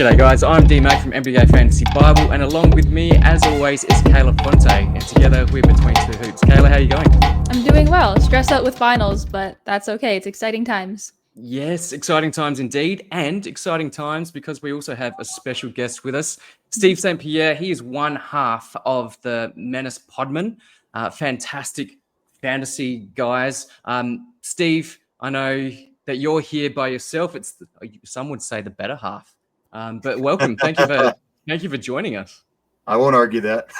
G'day guys, I'm D-Mac from NBA Fantasy Bible, and along with me, as always, is Kayla Fonte, and together we're Between Two Hoops. Kayla, how are you going? I'm doing well. Stressed out with finals, but that's okay. It's exciting times. Yes, exciting times indeed, and exciting times because we also have a special guest with us, Steve St-Pierre. He is one half of the Menace Podmen, fantastic fantasy guys. Steve, I know that you're here by yourself. Some would say the better half. But welcome. Thank you for joining us. I won't argue that.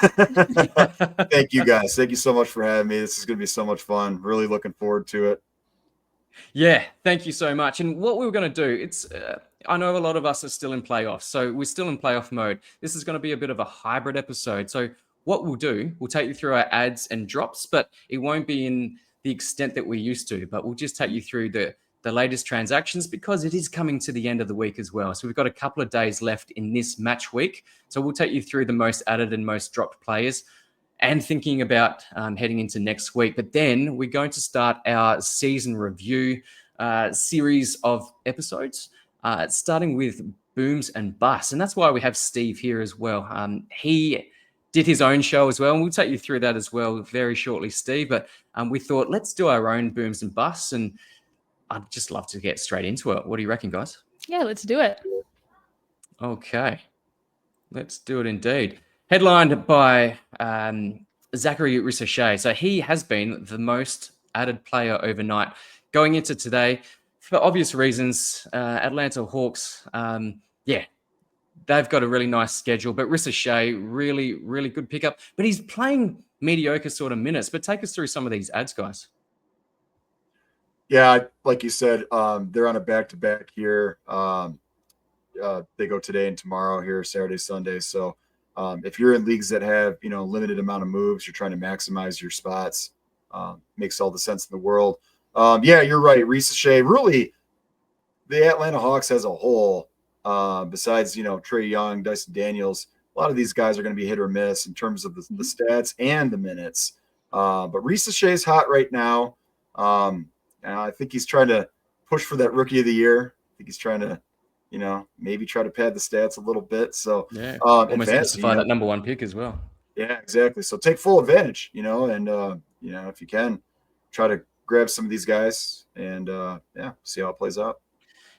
Thank you guys. Thank you so much for having me. This is going to be so much fun. Really looking forward to it. Yeah, thank you so much. And what we were going to do, I know a lot of us are still in playoffs, so we're still in playoff mode. This is going to be a bit of a hybrid episode. So what we'll do, we'll take you through our ads and drops, but it won't be in the extent that we used to, but we'll just take you through the latest transactions because it is coming to the end of the week as well. So we've got a couple of days left in this match week. So we'll take you through the most added and most dropped players and thinking about heading into next week. But then we're going to start our season review series of episodes, starting with booms and busts. And that's why we have Steve here as well. He did his own show as well, and we'll take you through that as well very shortly, Steve. But we thought, let's do our own booms and busts, and I'd just love to get straight into it. What do you reckon, guys? Yeah, let's do it. Okay, let's do it indeed. Headlined by Zakhar Dziubenko. So he has been the most added player overnight. Going into today, for obvious reasons, Atlanta Hawks, they've got a really nice schedule. But Ricochet, really, really good pickup. But he's playing mediocre sort of minutes. But take us through some of these ads, guys. Yeah, like you said, they're on a back-to-back here. They go today and tomorrow here, Saturday, Sunday. So if you're in leagues that have, limited amount of moves, you're trying to maximize your spots, makes all the sense in the world. Yeah, you're right. Ricochet, really, the Atlanta Hawks as a whole, besides, Trae Young, Dyson Daniels, a lot of these guys are going to be hit or miss in terms of the stats and the minutes. But Ricochet's hot right now. I think he's trying to push for that rookie of the year. I think he's trying to, maybe try to pad the stats a little bit. So yeah, almost justify that number one pick as well. Yeah, exactly. So take full advantage, and if you can, try to grab some of these guys and see how it plays out.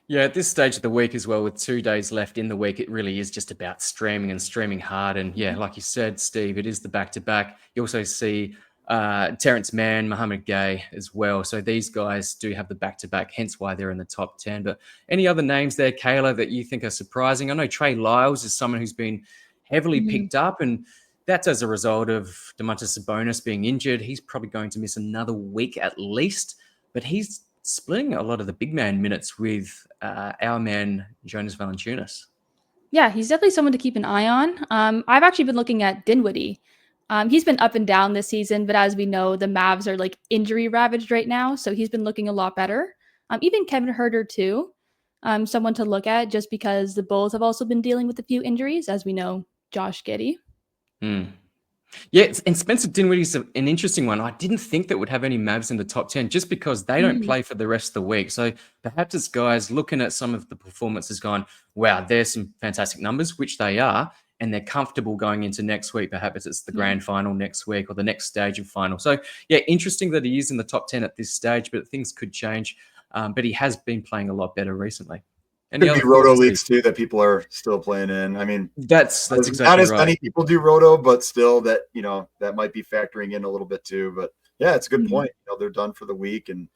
Yeah, at this stage of the week as well, with 2 days left in the week, it really is just about streaming and streaming hard. And yeah, like you said, Steve, it is the back-to-back. You also see Terrence Mann, Muhammad Gay as well. So these guys do have the back-to-back, hence why they're in the top 10. But any other names there, Kayla, that you think are surprising? I know Trey Lyles is someone who's been heavily picked up, and that's as a result of Domantas Sabonis being injured. He's probably going to miss another week at least, but he's splitting a lot of the big man minutes with our man, Jonas Valanciunas. Yeah, he's definitely someone to keep an eye on. I've actually been looking at Dinwiddie. He's been up and down this season, but as we know, the Mavs are like injury ravaged right now. So he's been looking a lot better. Even Kevin Huerter too, someone to look at just because the Bulls have also been dealing with a few injuries, as we know, Josh Giddey. Yeah, and Spencer Dinwiddie's an interesting one. I didn't think that would have any Mavs in the top 10 just because they don't play for the rest of the week. So perhaps it's guys looking at some of the performances going, wow, there's some fantastic numbers, which they are, and they're comfortable going into next week. Perhaps it's the grand final next week or the next stage of final. So yeah, interesting that he is in the top 10 at this stage, but things could change. But he has been playing a lot better recently. Could be roto leagues too that people are still playing in. I mean, that's exactly not as right. Many people do roto, but still that that might be factoring in a little bit too. But yeah, it's a good point. They're done for the week, and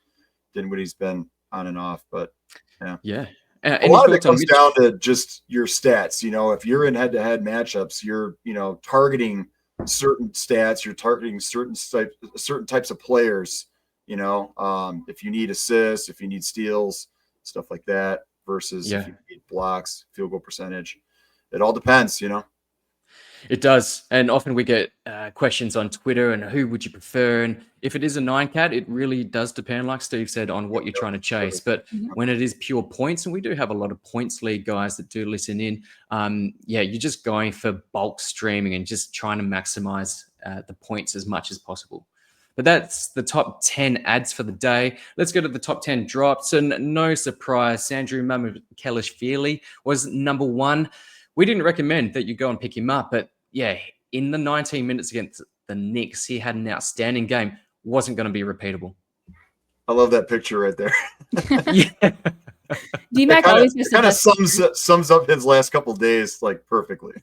Dinwiddie's been on and off. But yeah. A lot of it comes down to just your stats. If you're in head-to-head matchups, you're targeting certain stats. You're targeting certain types of players. If you need assists, if you need steals, stuff like that. Versus if you need blocks, field goal percentage. It all depends, It does. And often we get questions on Twitter and who would you prefer? And if it is a 9-cat, it really does depend, like Steve said, on what you're trying to chase. But when it is pure points, and we do have a lot of points league guys that do listen in, you're just going for bulk streaming and just trying to maximize the points as much as possible. But that's the top 10 ads for the day. Let's go to the top 10 drops. And no surprise, Sandro Mamukelashvili was number 1. We didn't recommend that you go and pick him up, but yeah, in the 19 minutes against the Knicks, he had an outstanding game. Wasn't going to be repeatable. I love that picture right there. Yeah. D-Mac always kind of sums up his last couple of days like perfectly.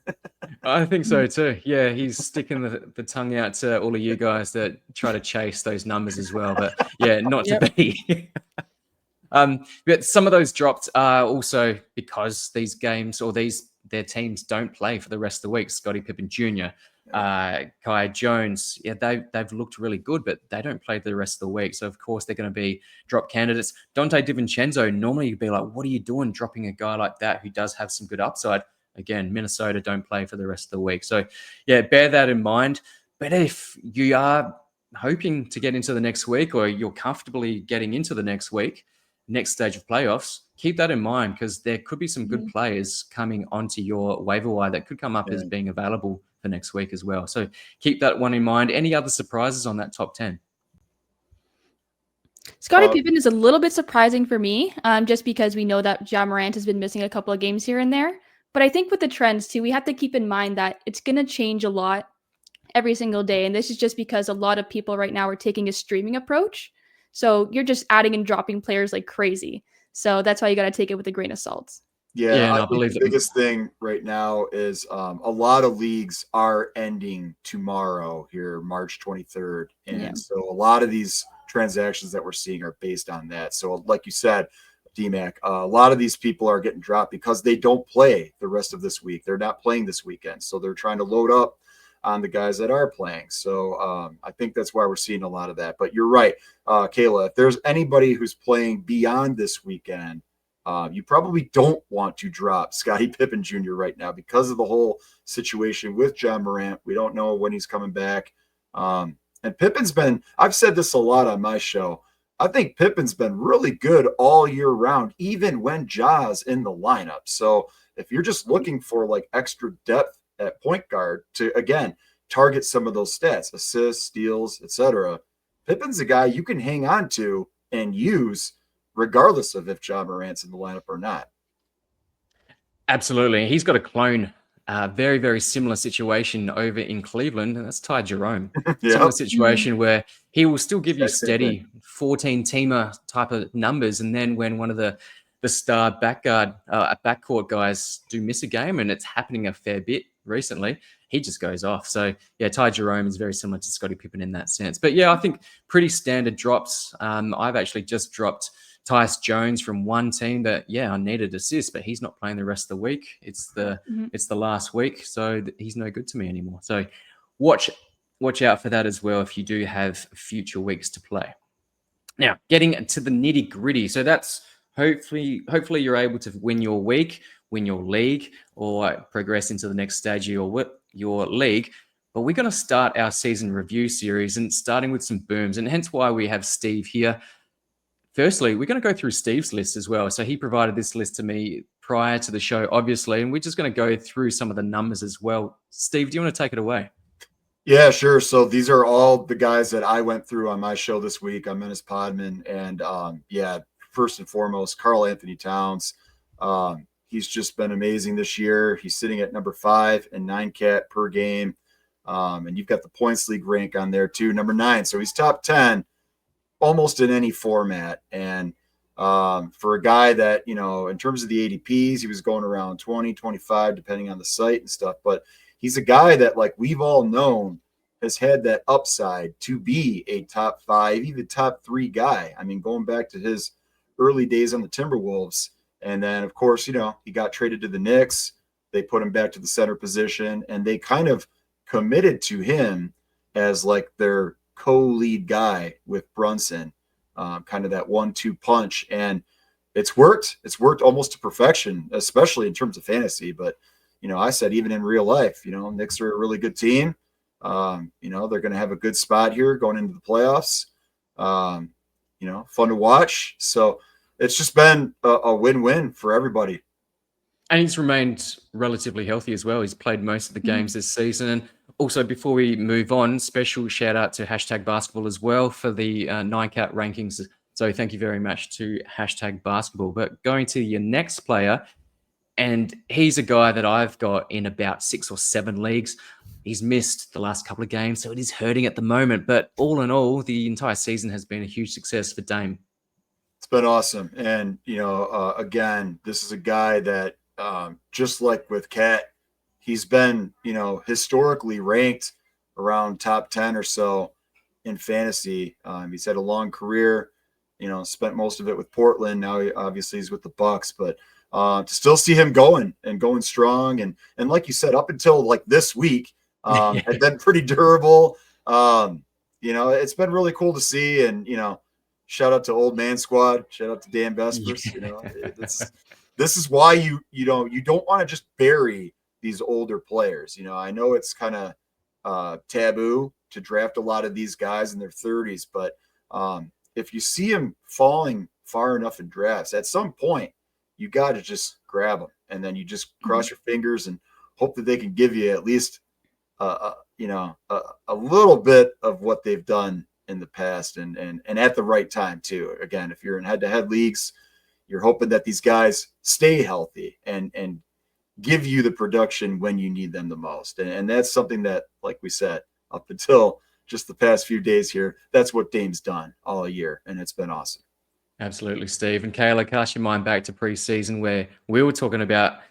I think so too. Yeah, he's sticking the tongue out to all of you guys that try to chase those numbers as well. But yeah, not to be. But some of those dropped are also because these games or their teams don't play for the rest of the week. Scottie Pippen Jr., Kai Jones, they've looked really good, but they don't play the rest of the week. So of course they're going to be drop candidates. Dante DiVincenzo, normally you'd be like, what are you doing dropping a guy like that who does have some good upside? Again, Minnesota don't play for the rest of the week. So yeah, bear that in mind. But if you are hoping to get into the next week or you're comfortably getting into the next week, next stage of playoffs, keep that in mind because there could be some good players coming onto your waiver wire that could come up as being available for next week as well. So keep that one in mind. Any other surprises on that top 10? Scottie Pippen is a little bit surprising for me, just because we know that Ja Morant has been missing a couple of games here and there. But I think with the trends too, we have to keep in mind that it's going to change a lot every single day. And this is just because a lot of people right now are taking a streaming approach. So you're just adding and dropping players like crazy. So that's why you got to take it with a grain of salt. Yeah, I believe the biggest thing right now is a lot of leagues are ending tomorrow here, March 23rd. And so a lot of these transactions that we're seeing are based on that. So like you said, DMAC, a lot of these people are getting dropped because they don't play the rest of this week. They're not playing this weekend. So they're trying to load up on the guys that are playing. So I think that's why we're seeing a lot of that. But you're right, Kayla, if there's anybody who's playing beyond this weekend, you probably don't want to drop Scottie Pippen Jr. right now because of the whole situation with Ja Morant. We don't know when he's coming back. And Pippen's been, I've said this a lot on my show, I think Pippen's been really good all year round, even when Ja's in the lineup. So if you're just looking for like extra depth at point guard to, again, target some of those stats, assists, steals, etc., Pippen's a guy you can hang on to and use regardless of if Ja Morant's in the lineup or not. Absolutely. He's got a clone, very, very similar situation over in Cleveland, and that's Ty Jerome. Similar situation where he will still give you steady 14-teamer type of numbers, and then when one of the star backcourt guys do miss a game, and it's happening a fair bit recently, he just goes off. So yeah, Ty Jerome is very similar to Scottie Pippen in that sense. But yeah, I think pretty standard drops. I've actually just dropped Tyus Jones from one team that, I needed assists, but he's not playing the rest of the week. It's the last week, so he's no good to me anymore. So watch out for that as well if you do have future weeks to play. Now, getting to the nitty gritty. So that's hopefully you're able to win your week, win your league, or progress into the next stage of your league. But we're going to start our season review series and starting with some booms, and hence why we have Steve here. Firstly, we're going to go through Steve's list as well. So he provided this list to me prior to the show, obviously, and we're just going to go through some of the numbers as well. Steve, do you want to take it away? Yeah, sure. So these are all the guys that I went through on my show this week on Menace Podmen. And first and foremost, Karl Anthony Towns. He's just been amazing this year. He's sitting at number 5 and 9 cat per game. And you've got the points league rank on there too, number 9. So he's top 10 almost in any format. And for a guy that, in terms of the ADPs, he was going around 20, 25, depending on the site and stuff. But he's a guy that, like we've all known, has had that upside to be a top 5, even top 3 guy. I mean, going back to his early days on the Timberwolves. And then, of course, he got traded to the Knicks. They put him back to the center position, and they kind of committed to him as like their co-lead guy with Brunson, kind of that 1-2 punch. And it's worked. It's worked almost to perfection, especially in terms of fantasy. But, I said even in real life, Knicks are a really good team. They're going to have a good spot here going into the playoffs. Fun to watch. So it's just been a win-win for everybody. And he's remained relatively healthy as well. He's played most of the games this season. And Also, before we move on, special shout out to hashtag basketball as well for the 9-cat rankings. So thank you very much to hashtag basketball. But going to your next player, and he's a guy that I've got in about 6 or 7 leagues. He's missed the last couple of games, so it is hurting at the moment. But all in all, the entire season has been a huge success for Dame. It's been awesome. And, again, this is a guy that just like with Cat, he's been, historically ranked around top 10 or so in fantasy. He's had a long career, spent most of it with Portland. Now, obviously, he's with the Bucks. But to still see him going strong. And like you said, up until like this week, had been pretty durable. It's been really cool to see. And, shout out to Old Man Squad. Shout out to Dan Vespers. This is why you don't want to just bury these older players. I know it's kind of taboo to draft a lot of these guys in their 30s, but if you see them falling far enough in drafts, at some point you got to just grab them, and then you just cross your fingers and hope that they can give you at least a little bit of what they've done in the past, and at the right time too. Again, if you're in head-to-head leagues, you're hoping that these guys stay healthy and give you the production when you need them the most. And that's something that, like we said, up until just the past few days here, that's what Dame's done all year, and it's been awesome. Absolutely, Steve. And Kayla, cast your mind back to preseason where we were talking about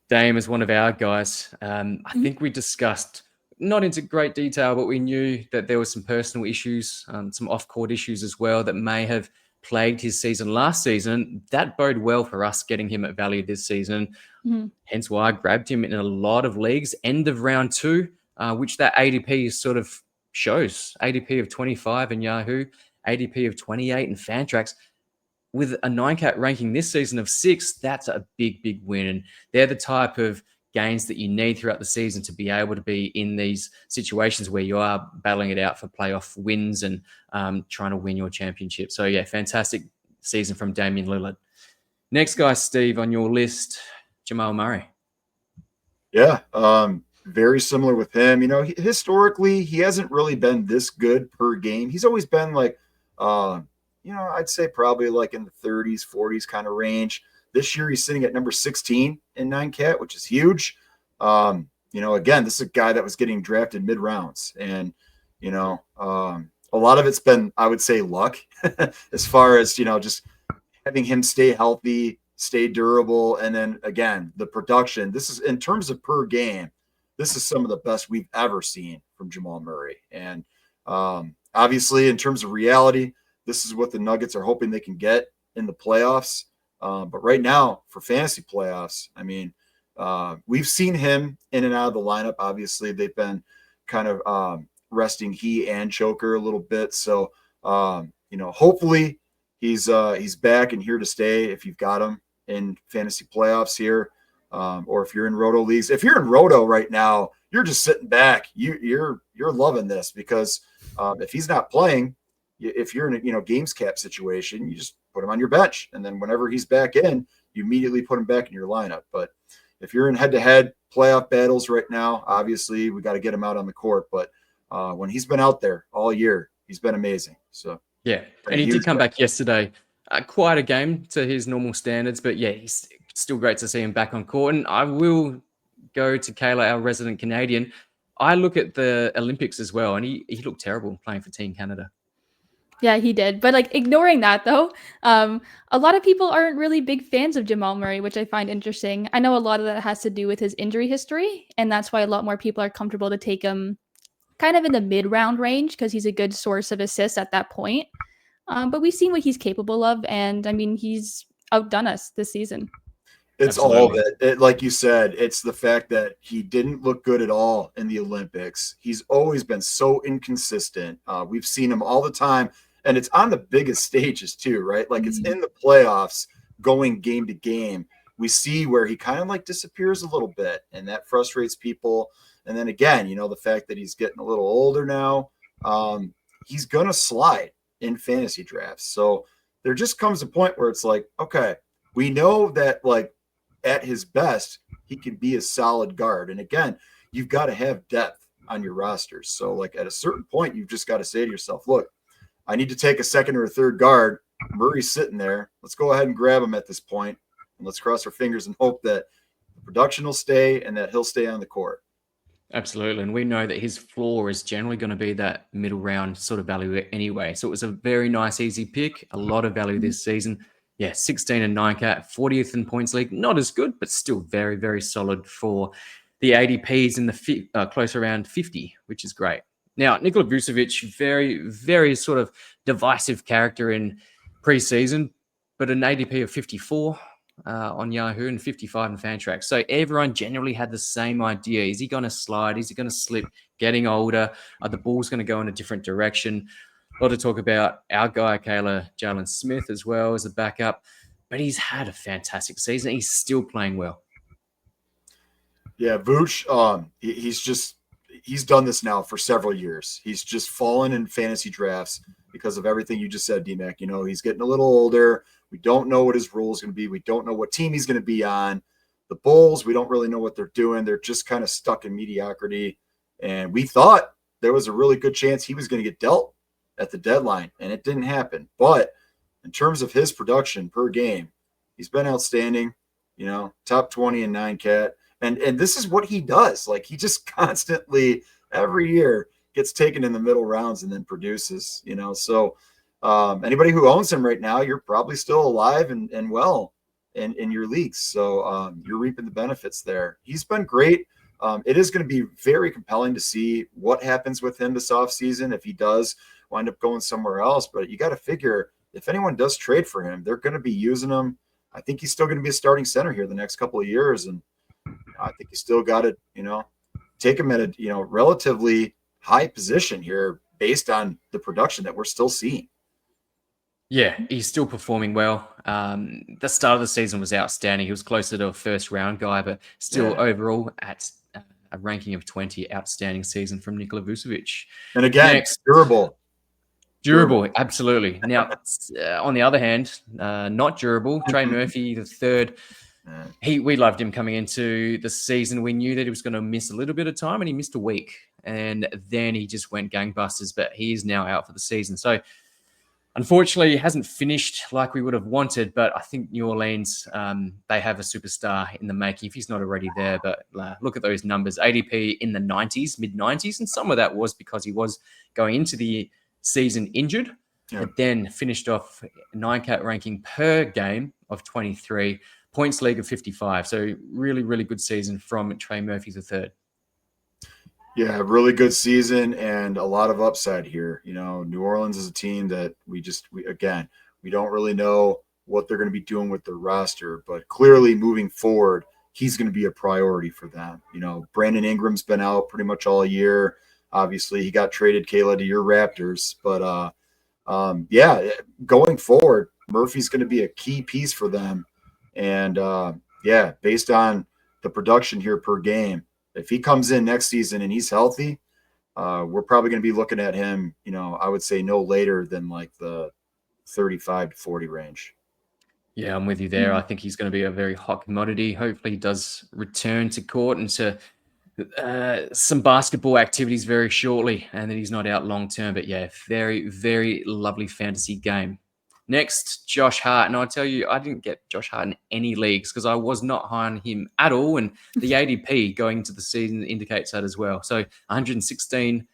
Dame as one of our guys. I think we discussed, not into great detail, but we knew that there were some personal issues, some off-court issues as well that may have plagued his season last season. That bode well for us getting him at value this season. Hence why I grabbed him in a lot of leagues, end of round 2, which that ADP sort of shows. ADP of 25 in Yahoo, ADP of 28 in Fantrax. With a 9-cat ranking this season of 6, that's a big, big win. And they're the type of gains that you need throughout the season to be able to be in these situations where you are battling it out for playoff wins and trying to win your championship. So, yeah, fantastic season from Damian Lillard. Next guy, Steve, on your list, Jamal Murray. Yeah, very similar with him. Historically, he hasn't really been this good per game. He's always been like, I'd say probably like in the 30s, 40s kind of range. This year, he's sitting at number 16 in 9-cat, which is huge. Again, this is a guy that was getting drafted mid-rounds. And, a lot of it's been, I would say, luck as far as, just having him stay healthy, stay durable. And then, again, the production. This is, in terms of per game, this is some of the best we've ever seen from Jamal Murray. And obviously, in terms of reality, this is what the Nuggets are hoping they can get in the playoffs. But right now, for fantasy playoffs, I mean, we've seen him in and out of the lineup. Obviously, they've been kind of resting he and Choker a little bit. So, hopefully he's back and here to stay if you've got him in fantasy playoffs here, or if you're in Roto leagues. If you're in Roto right now, you're just sitting back. You're loving this because if he's not playing, if you're in a games cap situation, you just put him on your bench. And then whenever he's back in, you immediately put him back in your lineup. But if you're in head-to-head playoff battles right now, obviously we got to get him out on the court. But when he's been out there all year, he's been amazing. So yeah, and he did come back yesterday. Quite a game to his normal standards. But yeah, he's still great to see him back on court. And I will go to Kayla, our resident Canadian. I look at the Olympics as well, and he looked terrible playing for Team Canada. Yeah, he did. But ignoring that though, a lot of people aren't really big fans of Jamal Murray, which I find interesting. I know a lot of that has to do with his injury history, and that's why a lot more people are comfortable to take him kind of in the mid-round range because he's a good source of assists at that point. But we've seen what he's capable of, and I mean, he's outdone us this season. It's all of it. Like you said, it's the fact that he didn't look good at all in the Olympics. He's always been so inconsistent. We've seen him all the time. And it's on the biggest stages too, right? Like it's in the playoffs going game to game. We see where he kind of disappears a little bit, and that frustrates people. And then again, the fact that he's getting a little older now, he's going to slide in fantasy drafts. So there just comes a point where it's like, okay, we know that at his best, he can be a solid guard. And again, you've got to have depth on your rosters. So like at a certain point, you've just got to say to yourself, look, I need to take a second or a third guard. Murray's sitting there. Let's go ahead and grab him at this point, and let's cross our fingers and hope that the production will stay and that he'll stay on the court. Absolutely. And we know that his floor is generally going to be that middle round sort of value anyway. So it was a very nice, easy pick. A lot of value this season. Yeah, 16 and 9 cat, 40th in points league. Not as good, but still very, very solid for the ADPs in the close around 50, which is great. Now, Nikola Vucevic, very, very sort of divisive character in preseason, but an ADP of 54 on Yahoo and 55 in Fantrax. So everyone generally had the same idea. Is he going to slide? Is he going to slip? Getting older? Are the Bulls going to go in a different direction? A lot to talk about. Our guy, Kayla, Jalen Smith as well as a backup. But he's had a fantastic season. He's still playing well. Yeah, Vooch, he's done this now for several years. He's just fallen in fantasy drafts because of everything you just said, D-Mac. You know, he's getting a little older. We don't know what his role is going to be. We don't know what team he's going to be on. The Bulls, we don't really know what they're doing. They're just kind of stuck in mediocrity. And we thought there was a really good chance he was going to get dealt at the deadline, and it didn't happen. But in terms of his production per game, he's been outstanding, you know, top 20 and 9 cat. And this is what he does. Like, he just constantly, every year, gets taken in the middle rounds and then produces, you know. So anybody who owns him right now, you're probably still alive and well in your leagues. So you're reaping the benefits there. He's been great. It is going to be very compelling to see what happens with him this offseason if he does wind up going somewhere else. But you got to figure if anyone does trade for him, they're going to be using him. I think he's still going to be a starting center here the next couple of years. And I think you still got to, you know, take him at a, you know, relatively high position here based on the production that we're still seeing. Yeah, he's still performing well. The start of the season was outstanding. He was closer to a first round guy, but still overall at a ranking of 20, outstanding season from Nikola Vucevic. And again, durable, absolutely. Now, on the other hand, not durable, Trey Murphy, the third. We loved him coming into the season. We knew that he was going to miss a little bit of time, and he missed a week. And then he just went gangbusters, but he is now out for the season. So, unfortunately, he hasn't finished like we would have wanted, but I think New Orleans, they have a superstar in the making if he's not already there. But look at those numbers, ADP in the 90s, mid-90s, and some of that was because he was going into the season injured, but then finished off 9-cat ranking per game of 23, points league of 55. So really, really good season from Trey Murphy III. Yeah, really good season and a lot of upside here. You know, New Orleans is a team that we don't really know what they're going to be doing with their roster, but clearly moving forward, he's going to be a priority for them. You know, Brandon Ingram's been out pretty much all year. Obviously, he got traded, Kayla, to your Raptors. But, going forward, Murphy's going to be a key piece for them. And, based on the production here per game, if he comes in next season and he's healthy, we're probably going to be looking at him, you know, I would say no later than like the 35 to 40 range. Yeah, I'm with you there. I think he's going to be a very hot commodity. Hopefully he does return to court and to some basketball activities very shortly, and that he's not out long term. But yeah, very, very lovely fantasy game. Next, Josh Hart. And I'll tell you, I didn't get Josh Hart in any leagues because I was not high on him at all. And the ADP going into the season indicates that as well. So 116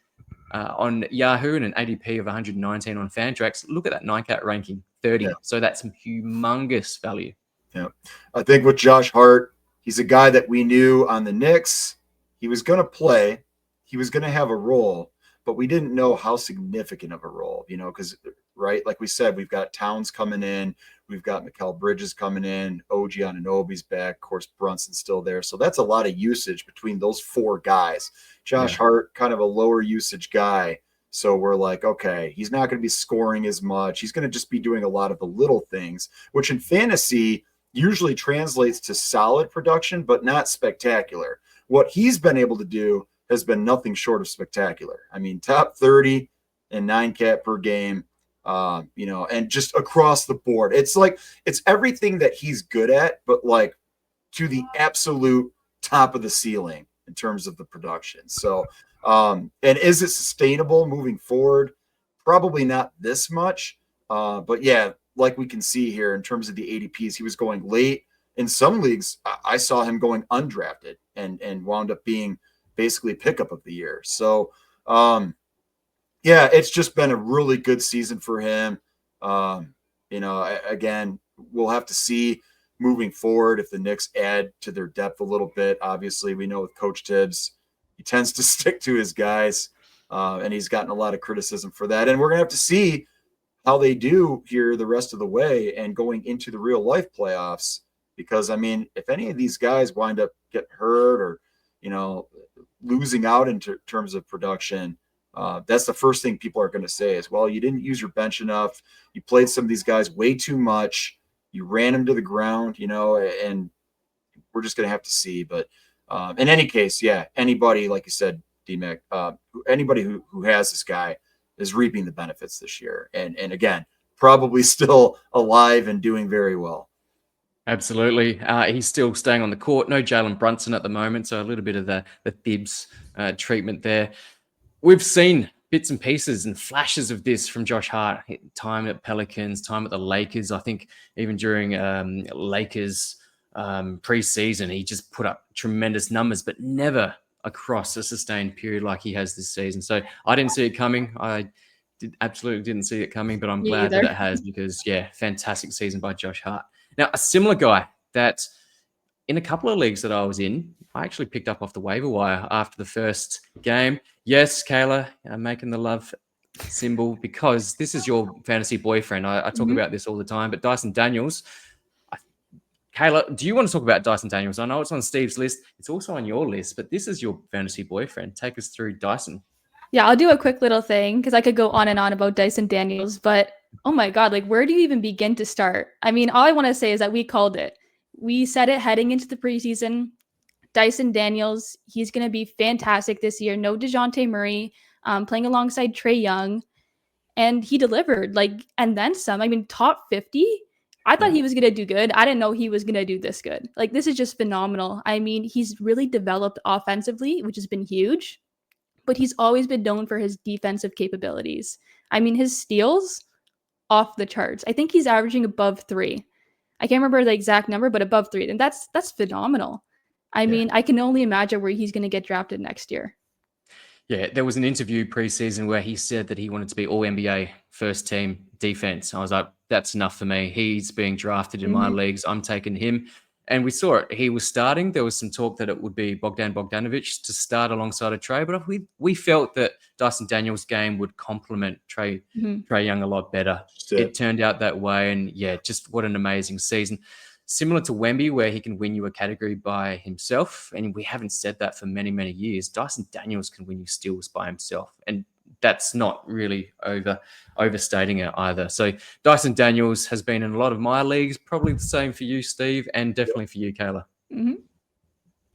on Yahoo and an ADP of 119 on Fantrax. Look at that 9-cat ranking, 30. Yeah. So that's some humongous value. Yeah. I think with Josh Hart, he's a guy that we knew on the Knicks. He was going to play. He was going to have a role, but we didn't know how significant of a role, you know, because, right, like we said, we've got Towns coming in. We've got Mikal Bridges coming in. OG Anunoby's back. Of course, Brunson's still there. So that's a lot of usage between those four guys. Josh Hart, kind of a lower usage guy. So we're like, okay, he's not going to be scoring as much. He's going to just be doing a lot of the little things, which in fantasy usually translates to solid production, but not spectacular. What he's been able to do has been nothing short of spectacular. I mean, top 30 and 9-cat per game, and just across the board. It's like, it's everything that he's good at, but like to the absolute top of the ceiling in terms of the production. So, and is it sustainable moving forward? Probably not this much. But yeah, like we can see here in terms of the ADPs, he was going late. In some leagues, I saw him going undrafted and wound up being basically pickup of the year. So, yeah, it's just been a really good season for him. Again, we'll have to see moving forward if the Knicks add to their depth a little bit. Obviously, we know with Coach Tibbs, he tends to stick to his guys, and he's gotten a lot of criticism for that. And we're going to have to see how they do here the rest of the way and going into the real life playoffs. Because, I mean, if any of these guys wind up getting hurt or, losing out in terms of production, that's the first thing people are going to say is, well, you didn't use your bench enough. You played some of these guys way too much. You ran them to the ground, and we're just going to have to see. But in any case, yeah, anybody, like you said, D-Mac, anybody who has this guy is reaping the benefits this year. And again, probably still alive and doing very well. Absolutely. He's still staying on the court. No Jalen Brunson at the moment, so a little bit of the Thibs treatment there. We've seen bits and pieces and flashes of this from Josh Hart. Time at Pelicans, time at the Lakers. I think even during Lakers preseason, he just put up tremendous numbers, but never across a sustained period like he has this season. So I didn't see it coming. I absolutely didn't see it coming, but I'm glad that it has because, yeah, fantastic season by Josh Hart. Now, a similar guy that in a couple of leagues that I was in, I actually picked up off the waiver wire after the first game. Yes, Kayla, making the love symbol because this is your fantasy boyfriend. I talk about this all the time, but Dyson Daniels. Kayla, do you want to talk about Dyson Daniels? I know it's on Steve's list. It's also on your list, but this is your fantasy boyfriend. Take us through Dyson. Yeah, I'll do a quick little thing because I could go on and on about Dyson Daniels, but oh my God, like where do you even begin to start? I mean, all I want to say is that we called it. We said it heading into the preseason. Dyson Daniels, he's going to be fantastic this year. No DeJounte Murray, playing alongside Trae Young, and he delivered, and then some. I mean, top 50. I thought he was going to do good. I didn't know he was going to do this good. Like, this is just phenomenal. I mean, he's really developed offensively, which has been huge, but he's always been known for his defensive capabilities. I mean, his steals, off the charts. I think he's averaging above 3. I can't remember the exact number, but above 3. And that's phenomenal. I mean, I can only imagine where he's going to get drafted next year. Yeah, there was an interview preseason where he said that he wanted to be all-NBA first team defense. I was like, that's enough for me. He's being drafted in my leagues. I'm taking him. And we saw it. He was starting. There was some talk that it would be Bogdan Bogdanovic to start alongside of Trae, but we felt that Dyson Daniels' game would complement Trae Young a lot better. It turned out that way, and yeah, just what an amazing season. Similar to Wemby, where he can win you a category by himself, and we haven't said that for many, many years. Dyson Daniels can win you steals by himself, and that's not really overstating it either. So Dyson Daniels has been in a lot of my leagues, probably the same for you, Steve, and definitely for you, Kayla.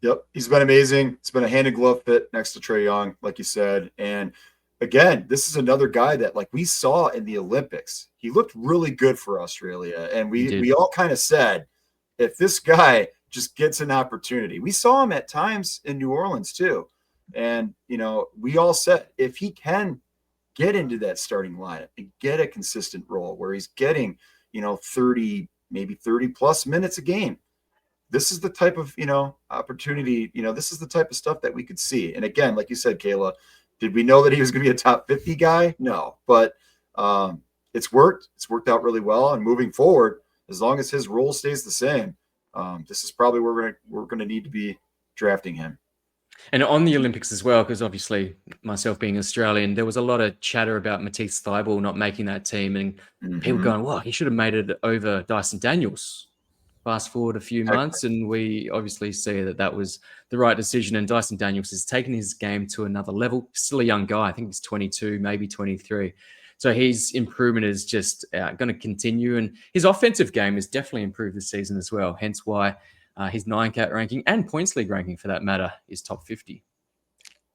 Yep, he's been amazing. It's been a hand-in-glove fit next to Trae Young, like you said. And again, this is another guy that, like we saw in the Olympics, he looked really good for Australia. And we all kind of said, if this guy just gets an opportunity, we saw him at times in New Orleans too. And, we all said, if he can get into that starting lineup and get a consistent role where he's getting, 30, maybe 30 plus minutes a game, this is the type of, opportunity, this is the type of stuff that we could see. And again, like you said, Kayla, did we know that he was going to be a top 50 guy? No, but it's worked. It's worked out really well. And moving forward, as long as his role stays the same, this is probably where we're going to need to be drafting him. And on the Olympics as well, because obviously myself being Australian, there was a lot of chatter about Matisse Thybulle not making that team and people going, well, he should have made it over Dyson Daniels. Fast forward a few months and we obviously see that was the right decision. And Dyson Daniels has taken his game to another level. Still a young guy. I think he's 22, maybe 23. So his improvement is just going to continue. And his offensive game has definitely improved this season as well. Hence why his 9-cat ranking and points league ranking for that matter is top 50.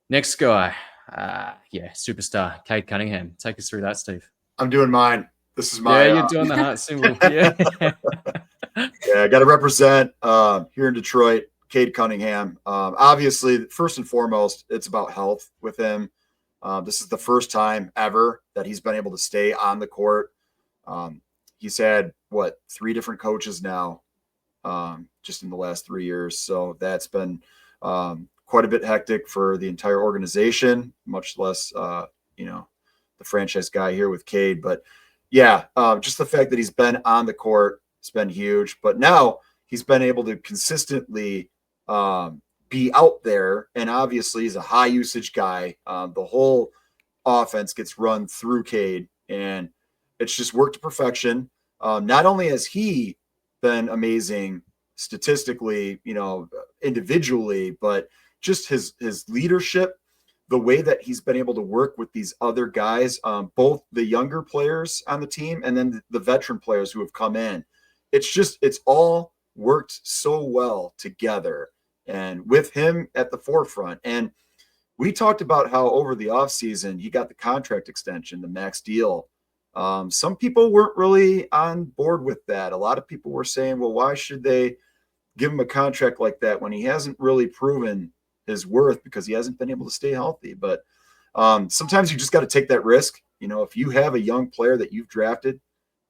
Next guy, superstar, Cade Cunningham. Take us through that, Steve. I'm doing mine. This is my. Yeah, you're doing the heart symbol. Yeah. Yeah, I got to represent here in Detroit. Cade Cunningham. Obviously, first and foremost, it's about health with him. This is the first time ever that he's been able to stay on the court. He's had, 3 different coaches now just in the last 3 years. So that's been quite a bit hectic for the entire organization, much less, the franchise guy here with Cade. But yeah, just the fact that he's been on the court has been huge. But now he's been able to consistently be out there. And obviously he's a high usage guy. The whole offense gets run through Cade, and it's just worked to perfection. Not only has he been amazing statistically, individually, but just his leadership, the way that he's been able to work with these other guys, both the younger players on the team and then the veteran players who have come in. It's all worked so well together, and with him at the forefront. And we talked about how over the offseason he got the contract extension, the max deal. Some people weren't really on board with that. A lot of people were saying, well, why should they give him a contract like that when he hasn't really proven his worth because he hasn't been able to stay healthy? But sometimes you just got to take that risk. If you have a young player that you've drafted,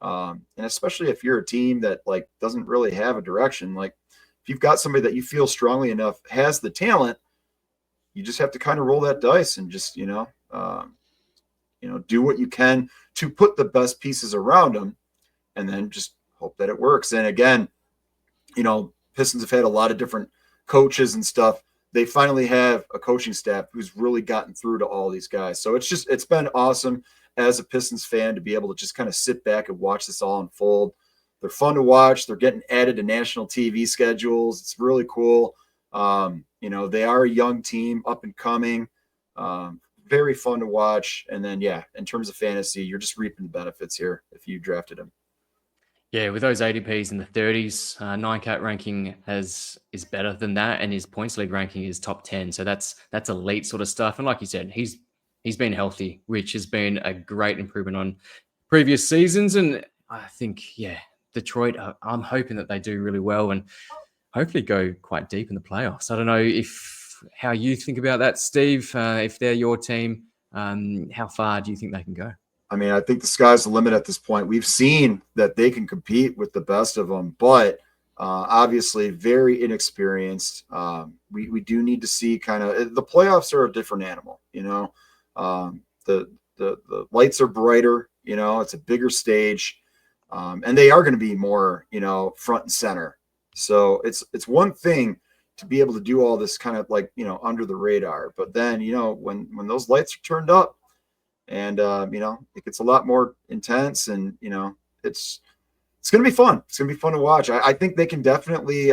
and especially if you're a team that doesn't really have a direction, if you've got somebody that you feel strongly enough has the talent, you just have to kind of roll that dice and just, do what you can to put the best pieces around them and then just hope that it works. And again, Pistons have had a lot of different coaches and stuff. They finally have a coaching staff who's really gotten through to all these guys. So it's been awesome as a Pistons fan to be able to just kind of sit back and watch this all unfold. They're fun to watch. They're getting added to national TV schedules. It's really cool. They are a young team, up and coming, very fun to watch. And then, in terms of fantasy, you're just reaping the benefits here if you drafted him. Yeah, with those ADPs in the 30s, 9-cat ranking is better than that, and his points league ranking is top 10. So that's elite sort of stuff. And like you said, he's been healthy, which has been a great improvement on previous seasons. And I think, Detroit, I'm hoping that they do really well and hopefully go quite deep in the playoffs. I don't know how you think about that, Steve. If they're your team, how far do you think they can go? I mean, I think the sky's the limit at this point. We've seen that they can compete with the best of them, but obviously very inexperienced. We do need to see kind of the playoffs are a different animal. The lights are brighter. It's a bigger stage, and they are going to be more front and center. So it's one thing to be able to do all this kind of under the radar, but then when those lights are turned up. And, it gets a lot more intense, and, it's going to be fun. It's going to be fun to watch. I think they can definitely,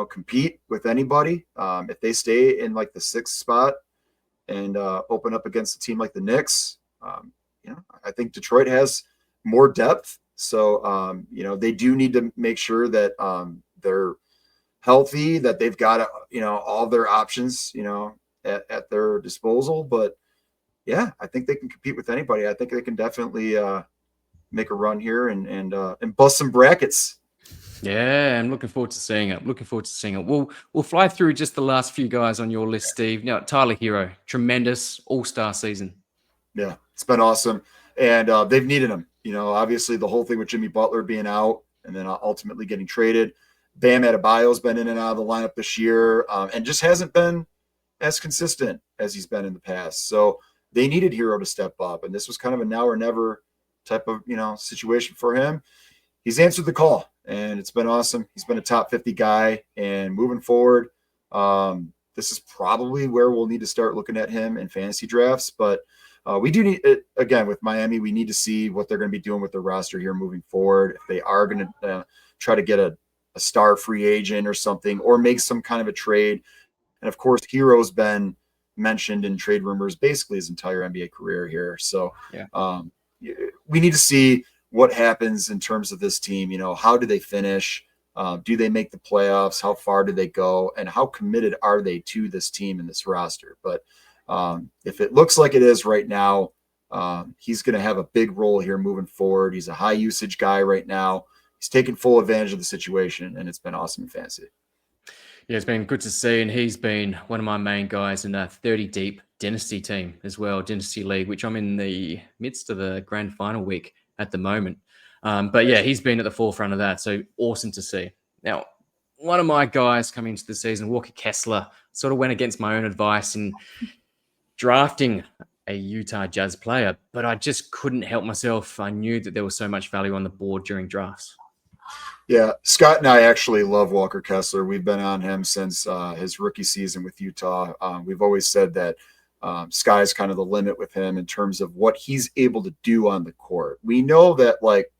compete with anybody. If they stay in the 6th spot and open up against a team like the Knicks, I think Detroit has more depth. So, they do need to make sure that they're healthy, that they've got, all their options, at their disposal. But yeah, I think they can compete with anybody. I think they can definitely make a run here and bust some brackets. Yeah, I'm looking forward to seeing it. We'll fly through just the last few guys on your list, Steve. Now, Tyler Hero, tremendous all-star season. Yeah, it's been awesome. And they've needed him. Obviously the whole thing with Jimmy Butler being out and then ultimately getting traded. Bam Adebayo's been in and out of the lineup this year and just hasn't been as consistent as he's been in the past. So they needed Hero to step up, and this was kind of a now or never type of, situation for him. He's answered the call, and it's been awesome. He's been a top 50 guy, and moving forward, this is probably where we'll need to start looking at him in fantasy drafts. But we do need, again, with Miami, we need to see what they're going to be doing with their roster here moving forward. If they are going to try to get a star free agent or something, or make some kind of a trade. And of course, Hero's been mentioned in trade rumors basically his entire NBA career here. So we need to see what happens in terms of this team. How do they finish? Do they make the playoffs? How far do they go? And how committed are they to this team and this roster? But if it looks like it is right now, he's going to have a big role here moving forward. He's a high usage guy right now. He's taking full advantage of the situation, and it's been awesome in fantasy. Yeah, it's been good to see, and he's been one of my main guys in a 30 deep Dynasty team as well, Dynasty League, which I'm in the midst of the grand final week at the moment. But yeah, he's been at the forefront of that, so awesome to see. Now, one of my guys coming into the season, Walker Kessler, sort of went against my own advice in drafting a Utah Jazz player, but I just couldn't help myself. I knew that there was so much value on the board during drafts. Yeah, Scott and I actually love Walker Kessler. We've been on him since his rookie season with Utah. We've always said that sky's kind of the limit with him in terms of what he's able to do on the court. We know that like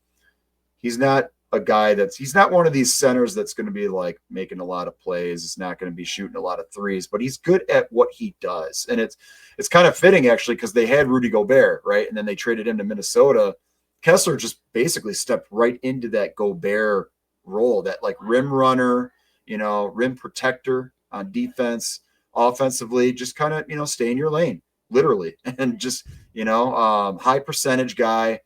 he's not a guy he's not one of these centers that's going to be like making a lot of plays. He's not going to be shooting a lot of threes, but he's good at what he does. And it's kind of fitting actually, because they had Rudy Gobert, right? And then they traded him to Minnesota. Kessler just basically stepped right into that Gobert role, that like rim runner, rim protector on defense, offensively, just kind of, stay in your lane, literally. And just, high percentage guy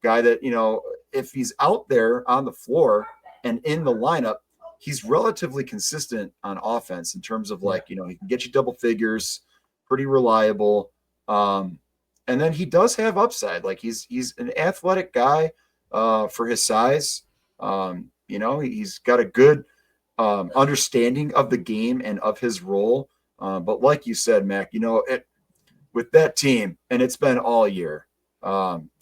that, if he's out there on the floor and in the lineup, he's relatively consistent on offense in terms of like, he can get you double figures, pretty reliable. And then he does have upside. Like he's an athletic guy for his size. He's got a good understanding of the game and of his role. But like you said, Mac, with that team, and it's been all year,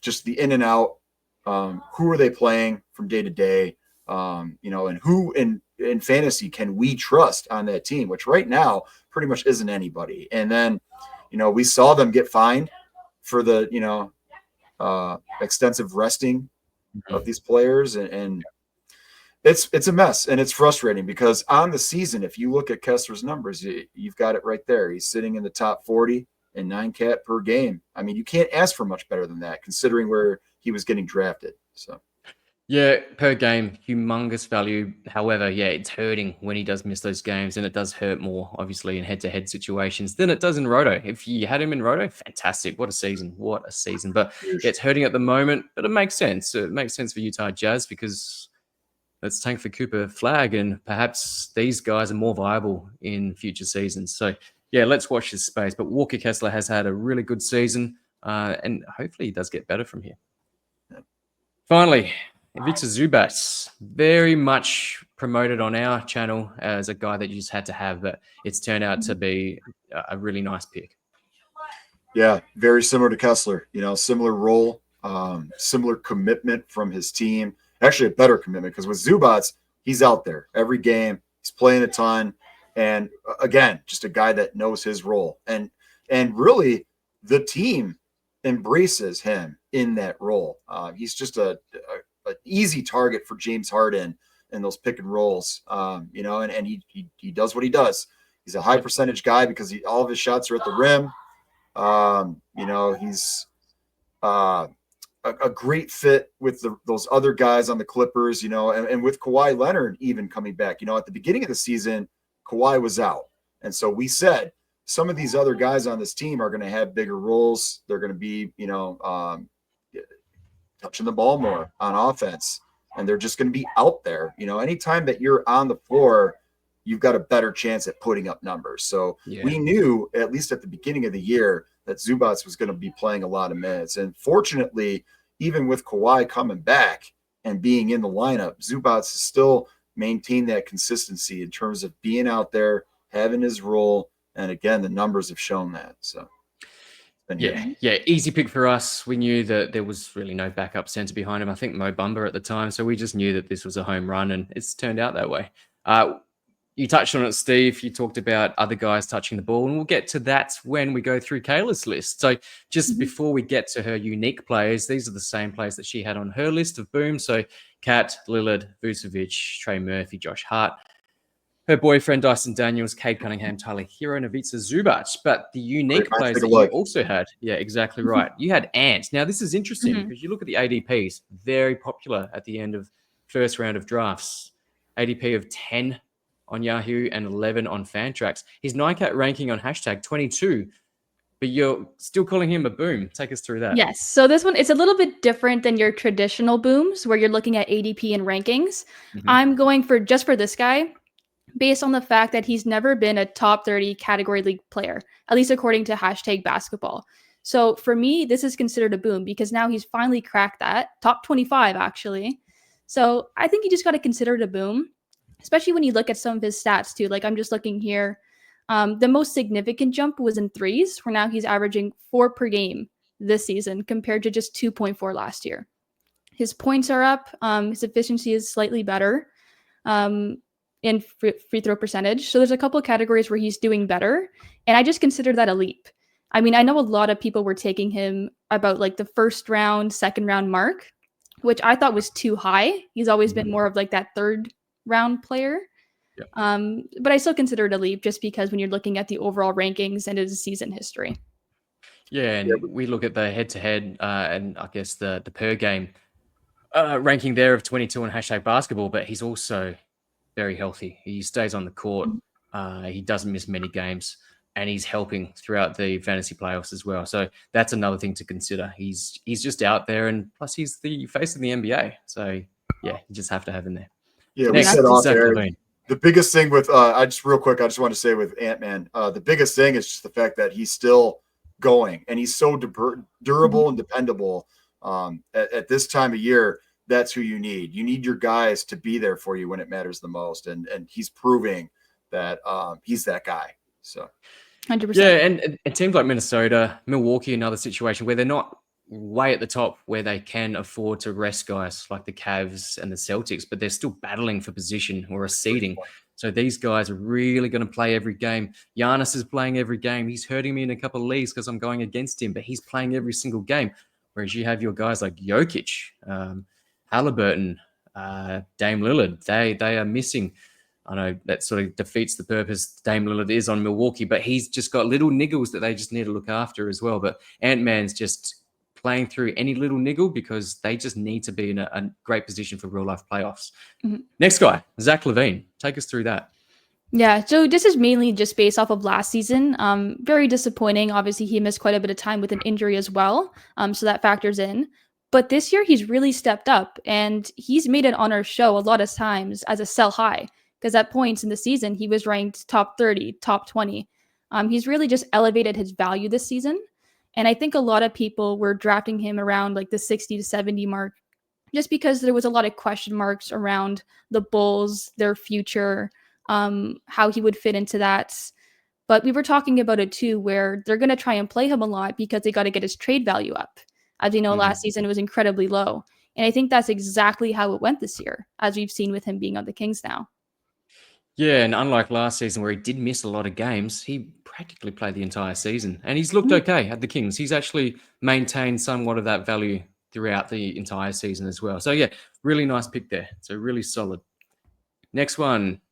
just the in and out, who are they playing from day to day? And who in fantasy can we trust on that team, which right now pretty much isn't anybody. And then, we saw them get fined for the, extensive resting of these players. And it's a mess, and it's frustrating because on the season, if you look at Kessler's numbers, you've got it right there. He's sitting in the top 40 and 9 cat per game. I mean, you can't ask for much better than that considering where he was getting drafted. So yeah, per game, humongous value. However, yeah, it's hurting when he does miss those games, and it does hurt more, obviously, in head-to-head situations than it does in Roto. If you had him in Roto, fantastic. What a season. What a season. But yeah, it's hurting at the moment, but it makes sense. It makes sense for Utah Jazz because let's tank for Cooper Flag, and perhaps these guys are more viable in future seasons. So, yeah, let's watch this space. But Walker Kessler has had a really good season, and hopefully he does get better from here. Finally, Ivica Zubac, very much promoted on our channel as a guy that you just had to have, but it's turned out to be a really nice pick. Yeah, very similar to Kessler, similar role, similar commitment from his team. Actually, a better commitment because with Zubac, he's out there every game. He's playing a ton. And again, just a guy that knows his role. And really, the team embraces him in that role. He's just an easy target for James Harden in those pick and rolls, and he does what he does. He's a high percentage guy because all of his shots are at the rim. He's a great fit with those other guys on the Clippers, and with Kawhi Leonard even coming back. At the beginning of the season, Kawhi was out. And so we said some of these other guys on this team are going to have bigger roles. They're going to be, touching the ball more on offense, and they're just going to be out there. Anytime that you're on the floor, you've got a better chance at putting up numbers. So we knew, at least at the beginning of the year, that Zubac was going to be playing a lot of minutes. And fortunately, even with Kawhi coming back and being in the lineup, Zubac has still maintained that consistency in terms of being out there, having his role. And again, the numbers have shown that. So yeah, easy pick for us. We knew that there was really no backup center behind him. I think Mo Bamba at the time. So we just knew that this was a home run, and it's turned out that way. You touched on it, Steve. You talked about other guys touching the ball, and we'll get to that when we go through Kayla's list. So just before we get to her unique players, these are the same players that she had on her list of boom. So Kat, Lillard, Vucevic, Trey Murphy, Josh Hart, her boyfriend, Dyson Daniels, Cade Cunningham, Tyler Hero, and Ivica Zubac. But the unique players that you also had, yeah, exactly right. You had Ant. Now, this is interesting because you look at the ADPs, very popular at the end of first round of drafts. ADP of 10 on Yahoo and 11 on Fantrax. His 9cat ranking on hashtag 22, but you're still calling him a boom. Take us through that. Yes. So this one, it's a little bit different than your traditional booms where you're looking at ADP and rankings. I'm going for, just for this guy, based on the fact that he's never been a top 30 category league player, at least according to #basketball. So for me, this is considered a boom because now he's finally cracked that top 25, actually. So I think you just got to consider it a boom, especially when you look at some of his stats too. Like I'm just looking here. The most significant jump was in threes, where now he's averaging 4 per game this season compared to just 2.4 last year. His points are up. His efficiency is slightly better in free throw percentage. So there's a couple of categories where he's doing better. And I just consider that a leap. I mean, I know a lot of people were taking him about like the first round, second round mark, which I thought was too high. He's always been more of like that third round player. Yeah. But I still consider it a leap just because when you're looking at the overall rankings and his season history. Yeah, and we look at the head-to-head and I guess the per game ranking there of 22 on #basketball, but he's also very healthy. He stays on the court. He doesn't miss many games, and he's helping throughout the fantasy playoffs as well. So that's another thing to consider. He's just out there, and plus he's the face of the NBA. So yeah, you just have to have him there. Yeah, Next, we said off Zach air. Levine. The biggest thing with I just want to say with Ant-Man, the biggest thing is just the fact that he's still going and he's so durable and dependable. At this time of year, that's who you need. You need your guys to be there for you when it matters the most, and he's proving that he's that guy. So 100%. Yeah, and teams like Minnesota, Milwaukee, another situation where they're not way at the top where they can afford to rest guys like the Cavs and the Celtics, but they're still battling for position or a seeding. So these guys are really going to play every game. Giannis is playing every game. He's hurting me in a couple of leagues because I'm going against him, but he's playing every single game. Whereas you have your guys like Jokic, Halliburton, Dame Lillard, they are missing. I know that sort of defeats the purpose Dame Lillard is on Milwaukee, but he's just got little niggles that they just need to look after as well. But Ant-Man's just playing through any little niggle because they just need to be in a great position for real-life playoffs. Next guy, Zach Levine. Take us through that. Yeah, so this is mainly just based off of last season. Very disappointing. Obviously, he missed quite a bit of time with an injury as well, so that factors in. But this year, he's really stepped up, and he's made it on our show a lot of times as a sell high, because at points in the season, he was ranked top 30, top 20. He's really just elevated his value this season. And I think a lot of people were drafting him around like the 60 to 70 mark, just because there was a lot of question marks around the Bulls, their future, how he would fit into that. But we were talking about it too, where they're going to try and play him a lot because they got to get his trade value up. As you know, last season it was incredibly low. And I think that's exactly how it went this year, as we've seen with him being on the Kings now. Yeah, and unlike last season where he did miss a lot of games, he practically played the entire season. And he's looked okay at the Kings. He's actually maintained somewhat of that value throughout the entire season as well. So yeah, really nice pick there. So really solid. Next one,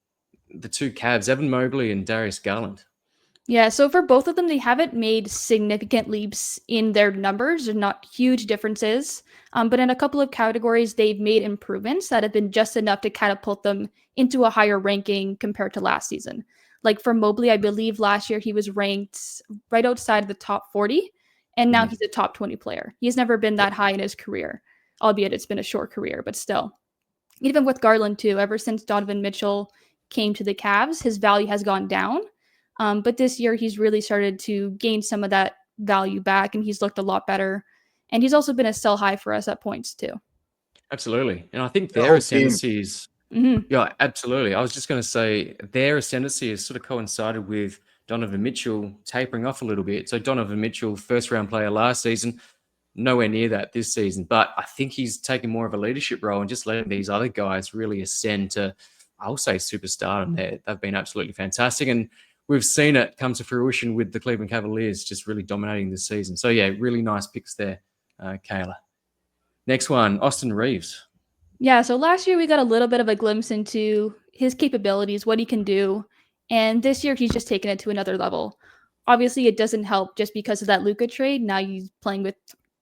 the two Cavs, Evan Mobley and Darius Garland. Yeah, so for both of them, they haven't made significant leaps in their numbers. They're not huge differences. But in a couple of categories, they've made improvements that have been just enough to catapult them into a higher ranking compared to last season. Like for Mobley, I believe last year he was ranked right outside the top 40, and now he's a top 20 player. He's never been that high in his career, albeit it's been a short career, but still. Even with Garland too, ever since Donovan Mitchell came to the Cavs, his value has gone down. But this year, he's really started to gain some of that value back, and he's looked a lot better. And he's also been a sell high for us at points, too. Absolutely. And I think their ascendancy is... Mm-hmm. Yeah, absolutely. I was just going to say their ascendancy has sort of coincided with Donovan Mitchell tapering off a little bit. So Donovan Mitchell, first-round player last season, nowhere near that this season. But I think he's taken more of a leadership role and just letting these other guys really ascend to, I'll say, superstardom there. They've been absolutely fantastic. And we've seen it come to fruition with the Cleveland Cavaliers just really dominating this season. So, yeah, really nice picks there, Kayla. Next one, Austin Reeves. Yeah, so last year we got a little bit of a glimpse into his capabilities, what he can do. And this year he's just taken it to another level. Obviously, it doesn't help just because of that Luka trade. Now he's playing with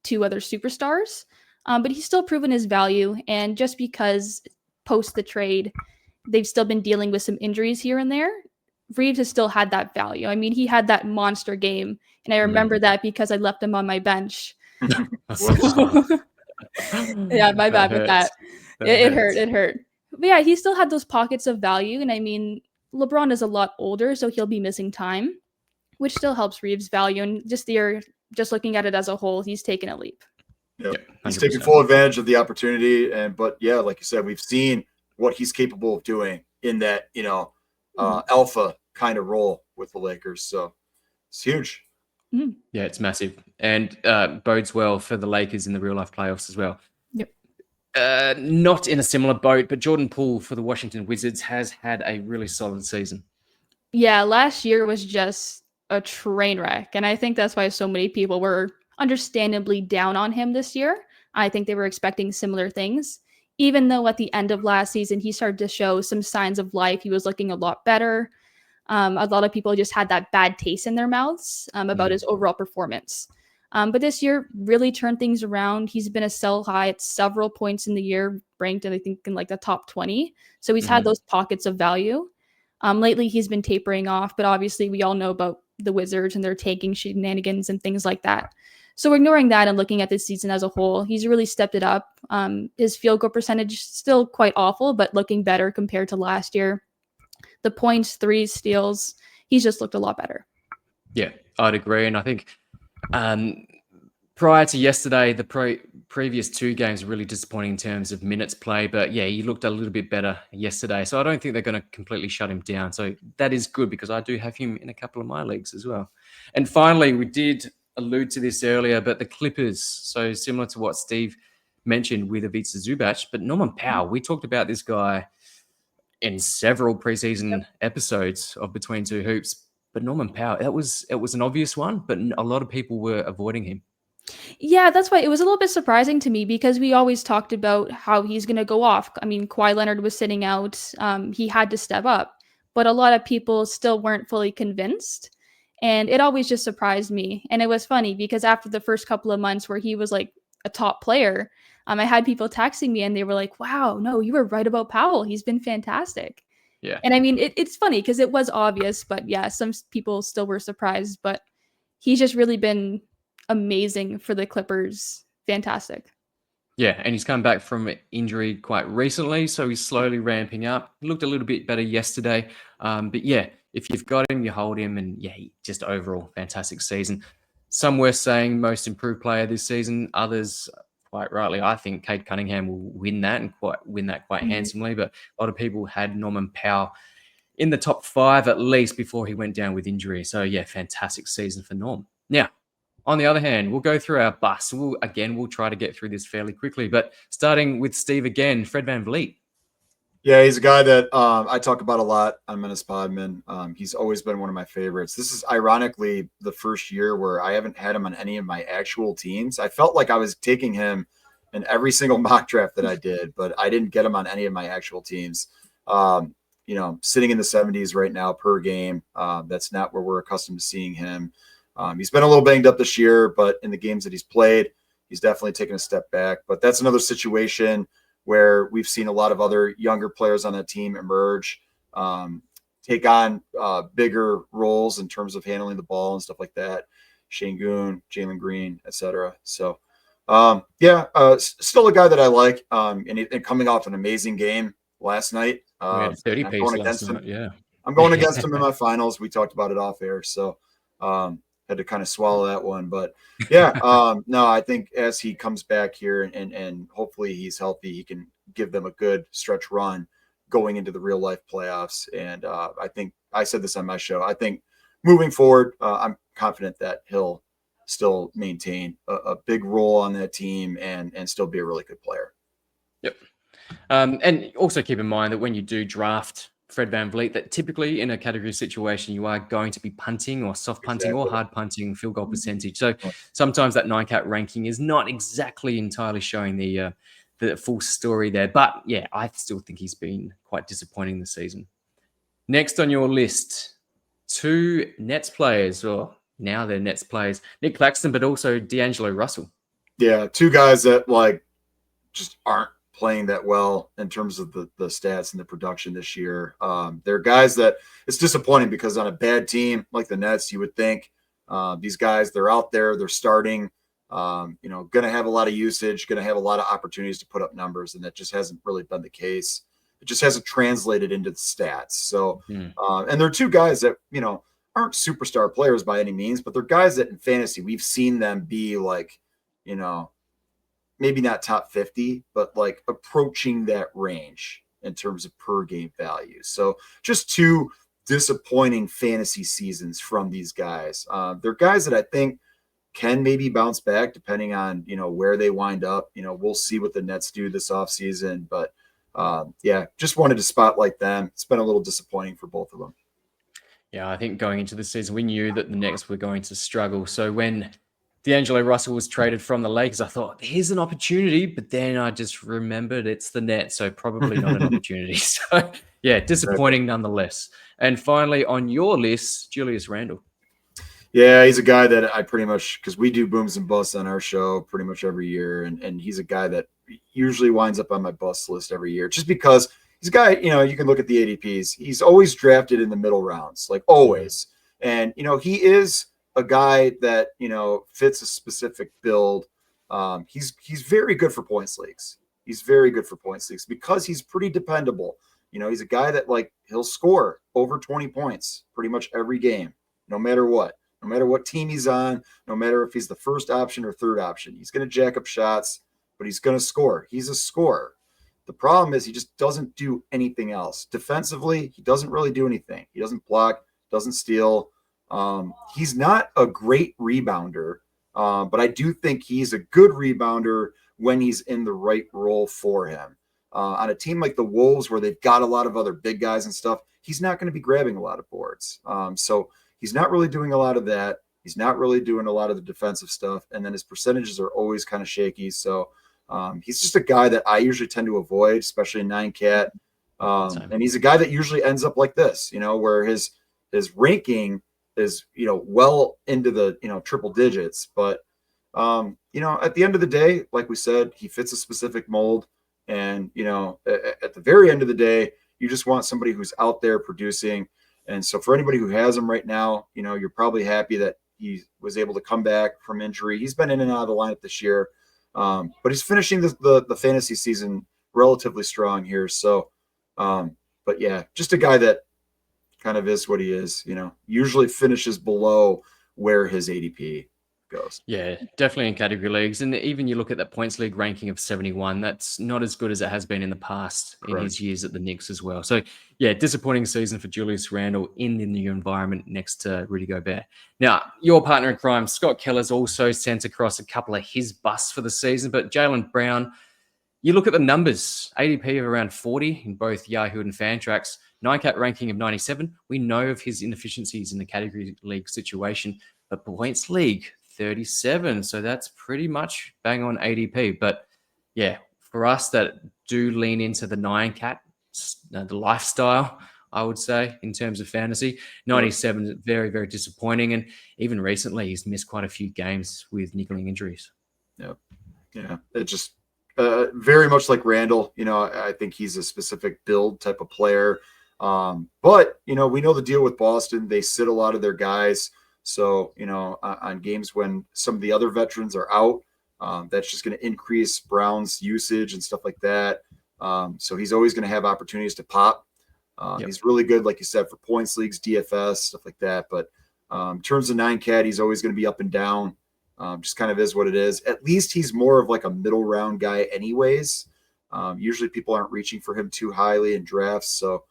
two other superstars. But he's still proven his value. And just because post the trade, they've still been dealing with some injuries here and there, Reeves has still had that value. I mean, he had that monster game, and I remember that because I left him on my bench. Yeah, my bad with that. It hurt. But yeah, he still had those pockets of value, and I mean, LeBron is a lot older, so he'll be missing time, which still helps Reeves' value. And just looking at it as a whole, he's taken a leap. Yep. He's taking full advantage of the opportunity. But yeah, like you said, we've seen what he's capable of doing in that, alpha kind of role with the Lakers. So it's huge. Yeah, it's massive, and bodes well for the Lakers in the real life playoffs as well. Yep. Not in a similar boat, but Jordan Poole for the Washington Wizards has had a really solid season. Yeah, last year was just a train wreck, and I think that's why so many people were understandably down on him this year. I think they were expecting similar things. Even though at the end of last season, he started to show some signs of life, he was looking a lot better. A lot of people just had that bad taste in their mouths about his overall performance. But this year really turned things around. He's been a sell high at several points in the year, ranked, I think, in like the top 20. So he's had those pockets of value. Lately, he's been tapering off, but obviously we all know about the Wizards and their tanking shenanigans and things like that. So ignoring that and looking at this season as a whole, he's really stepped it up. His field goal percentage still quite awful, but looking better compared to last year. The points, threes, steals, he's just looked a lot better. Yeah, I'd agree. And I think prior to yesterday, the previous two games were really disappointing in terms of minutes play. But yeah, he looked a little bit better yesterday. So I don't think they're going to completely shut him down. So that is good because I do have him in a couple of my leagues as well. And finally, we did allude to this earlier, but the Clippers. So similar to what Steve mentioned with Ivica Zubac, but Norman Powell, we talked about this guy in several preseason episodes of Between Two Hoops. But Norman Powell, it was an obvious one, but a lot of people were avoiding him. Yeah, that's why it was a little bit surprising to me because we always talked about how he's going to go off. I mean, Kawhi Leonard was sitting out. He had to step up, but a lot of people still weren't fully convinced. And it always just surprised me. And it was funny because after the first couple of months where he was like a top player, I had people texting me and they were like, wow, no, you were right about Powell. He's been fantastic. Yeah. And I mean, it's funny because it was obvious, but yeah, some people still were surprised, but he's just really been amazing for the Clippers. Fantastic. Yeah, and he's come back from injury quite recently, so he's slowly ramping up. He looked a little bit better yesterday. But yeah, if you've got him, you hold him, and yeah, just overall fantastic season. Some were saying most improved player this season. Others, quite rightly, I think Cade Cunningham will win that and win that quite handsomely. But a lot of people had Norman Powell in the top 5 at least before he went down with injury. So yeah, fantastic season for Norm. Now, on the other hand, we'll go through our busts. We'll try to get through this fairly quickly. But starting with Steve again, Fred VanVleet. Yeah, he's a guy that I talk about a lot on Menace Podmen. He's always been one of my favorites. This is ironically the first year where I haven't had him on any of my actual teams. I felt like I was taking him in every single mock draft that I did, but I didn't get him on any of my actual teams. Sitting in the 70s right now per game. That's not where we're accustomed to seeing him. He's been a little banged up this year, but in the games that he's played, he's definitely taken a step back. But that's another situation where we've seen a lot of other younger players on that team emerge, take on bigger roles in terms of handling the ball and stuff like that. Şengün, Jalen Green, etc. So, still a guy that I like. And coming off an amazing game last night. We had 30 pace last night, yeah. I'm going against him in my finals. We talked about it off air, so had to kind of swallow that one. But yeah, no, I think as he comes back here and hopefully he's healthy, he can give them a good stretch run going into the real life playoffs. And I think I said this on my show. I think moving forward, I'm confident that he'll still maintain a big role on that team and still be a really good player. Yep. And also keep in mind that when you do draft Fred VanVleet, that typically in a category situation, you are going to be punting or soft punting or hard punting field goal percentage. So sometimes that 9-cat ranking is not exactly entirely showing the full story there. But yeah, I still think he's been quite disappointing this season. Next on your list, 2 Nets players, or now they're Nets players, Nick Claxton, but also D'Angelo Russell. Yeah, 2 guys that just aren't playing that well in terms of the stats and the production this year. They're guys that it's disappointing because on a bad team like the Nets, you would think these guys, they're out there, they're starting, going to have a lot of usage, going to have a lot of opportunities to put up numbers. And that just hasn't really been the case it just hasn't translated into the stats. So, Mm. And they're two guys that, aren't superstar players by any means, but they're guys that in fantasy, we've seen them be like, maybe not top 50, but like approaching that range in terms of per game value. So just two disappointing fantasy seasons from these guys. They're guys that I think can maybe bounce back depending on, where they wind up. We'll see what the Nets do this offseason, but just wanted to spotlight them. It's been a little disappointing for both of them. Yeah, I think going into the season, we knew that the Knicks were going to struggle. So when D'Angelo Russell was traded from the Lakers, I thought, here's an opportunity. But then I just remembered it's the Nets, so probably not an opportunity. So, yeah, disappointing nonetheless. And finally, on your list, Julius Randle. Yeah, he's a guy that I pretty much, because we do booms and busts on our show pretty much every year. And he's a guy that usually winds up on my bust list every year just because he's a guy, you can look at the ADPs. He's always drafted in the middle rounds, like always. And, he is a guy that, fits a specific build. He's very good for points leagues. He's very good for points leagues because he's pretty dependable. He's a guy that he'll score over 20 points pretty much every game, no matter what team he's on, no matter if he's the first option or third option. He's going to jack up shots, but he's going to score. He's a scorer. The problem is he just doesn't do anything else. Defensively, he doesn't really do anything. He doesn't block, doesn't steal. He's not a great rebounder, but I do think he's a good rebounder when he's in the right role for him. On a team like the Wolves, where they've got a lot of other big guys and stuff, he's not going to be grabbing a lot of boards. So he's not really doing a lot of that. He's not really doing a lot of the defensive stuff. And then his percentages are always kind of shaky. So he's just a guy that I usually tend to avoid, especially in 9-cat. And he's a guy that usually ends up like this, where his ranking is, well into the, triple digits. But, at the end of the day, like we said, he fits a specific mold. And, at the very end of the day, you just want somebody who's out there producing. And so for anybody who has him right now, you're probably happy that he was able to come back from injury. He's been in and out of the lineup this year. But he's finishing the fantasy season relatively strong here. So, but yeah, just a guy that kind of is what he is, usually finishes below where his ADP goes. Yeah, definitely in category leagues. And even you look at that points league ranking of 71, that's not as good as it has been in the past in his years at the Knicks as well. So yeah, disappointing season for Julius Randle in the new environment next to Rudy Gobert. Now, your partner in crime, Scott Keller's also sent across a couple of his busts for the season, but Jaylen Brown, you look at the numbers, ADP of around 40 in both Yahoo and Fantrax, 9-cat ranking of 97. We know of his inefficiencies in the category league situation, but points league, 37. So that's pretty much bang on ADP. But yeah, for us that do lean into the 9-cat, the lifestyle, I would say, in terms of fantasy, 97 is very, very disappointing. And even recently, he's missed quite a few games with niggling injuries. Yep. Yeah. It just very much like Randall, I think he's a specific build type of player. But, we know the deal with Boston. They sit a lot of their guys. So, on games when some of the other veterans are out, that's just going to increase Brown's usage and stuff like that. So he's always going to have opportunities to pop. He's really good, like you said, for points leagues, DFS, stuff like that. But in terms of 9-cat, he's always going to be up and down. Just kind of is what it is. At least he's more of like a middle round guy anyways. Usually people aren't reaching for him too highly in drafts. So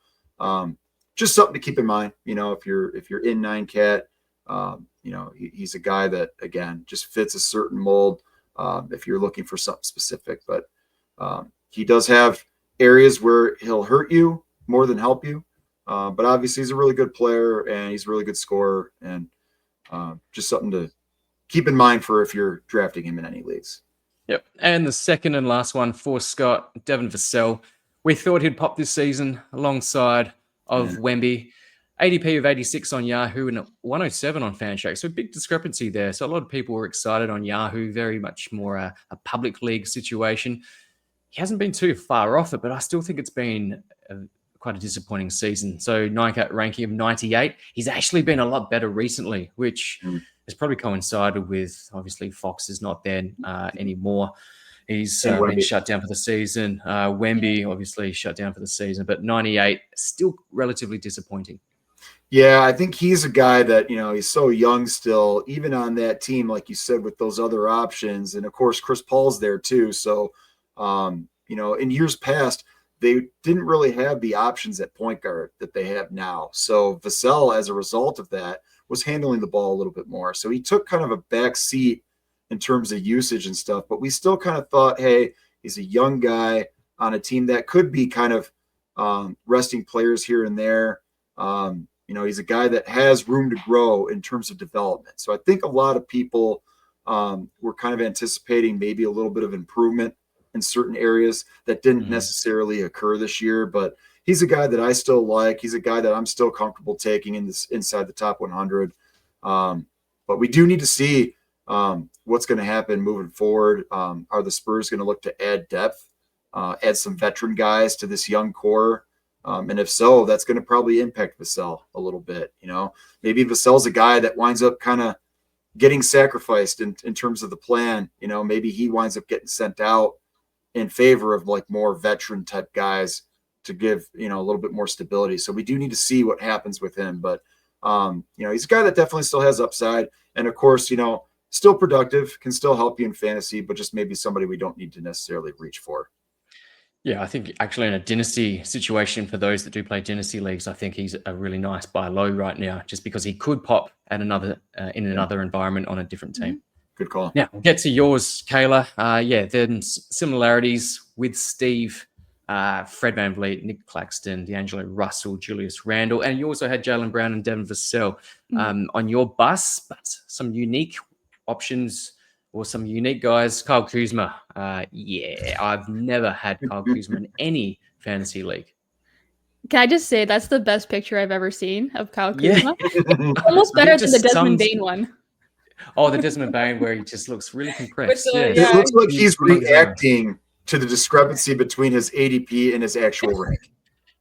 just something to keep in mind, if you're in 9-cat, he's a guy that, again, just fits a certain mold if you're looking for something specific. But he does have areas where he'll hurt you more than help you. But obviously he's a really good player and he's a really good scorer, and just something to keep in mind for if you're drafting him in any leagues. Yep. And the second and last one for Scott, Devin Vassell. We thought he'd pop this season alongside of Wemby. ADP of 86 on Yahoo and 107 on Fantrax. So big discrepancy there. So a lot of people were excited on Yahoo, very much more a public league situation. He hasn't been too far off it, but I still think it's been quite a disappointing season. So 9-cat ranking of 98. He's actually been a lot better recently, which has probably coincided with, obviously, Fox is not there anymore. He's And been Wemby. shut down for the season. Wemby obviously shut down for the season, but 98 still relatively disappointing. Yeah, I think he's a guy that, he's so young still, even on that team, like you said, with those other options. And of course, Chris Paul's there too. So, in years past, they didn't really have the options at point guard that they have now. So Vassell, as a result of that, was handling the ball a little bit more. So he took kind of a back seat in terms of usage and stuff, but we still kind of thought, hey, he's a young guy on a team that could be kind of resting players here and there. He's a guy that has room to grow in terms of development. So I think a lot of people were kind of anticipating maybe a little bit of improvement in certain areas that didn't necessarily occur this year. But he's a guy that I still like. He's a guy that I'm still comfortable taking in this inside the top 100. But we do need to see what's going to happen moving forward. Are the Spurs going to look to add depth, add some veteran guys to this young core? And if so, that's going to probably impact Vassell a little bit. Maybe Vassell's a guy that winds up kind of getting sacrificed in terms of the plan. Maybe he winds up getting sent out in favor of like more veteran type guys to give, a little bit more stability. So we do need to see what happens with him. But, he's a guy that definitely still has upside. And of course, still productive, can still help you in fantasy, but just maybe somebody we don't need to necessarily reach for. Yeah, I think actually in a dynasty situation for those that do play dynasty leagues, I think he's a really nice buy low right now, just because he could pop at another environment on a different team. Good call. Now we'll get to yours, Kayla. Then similarities with Steve, Fred VanVleet, Nick Claxton, D'Angelo Russell, Julius Randle, and you also had Jaylen Brown and Devin Vassell on your bus, but some unique options. Or some unique guys. Kyle Kuzma. I've never had Kyle Kuzma in any fantasy league. Can I just say that's the best picture I've ever seen of Kyle Yeah. Kuzma? Almost better than the Desmond Bain one. Oh, the Desmond Bain where he just looks really compressed. It looks like he's reacting to the discrepancy between his ADP and his actual rank.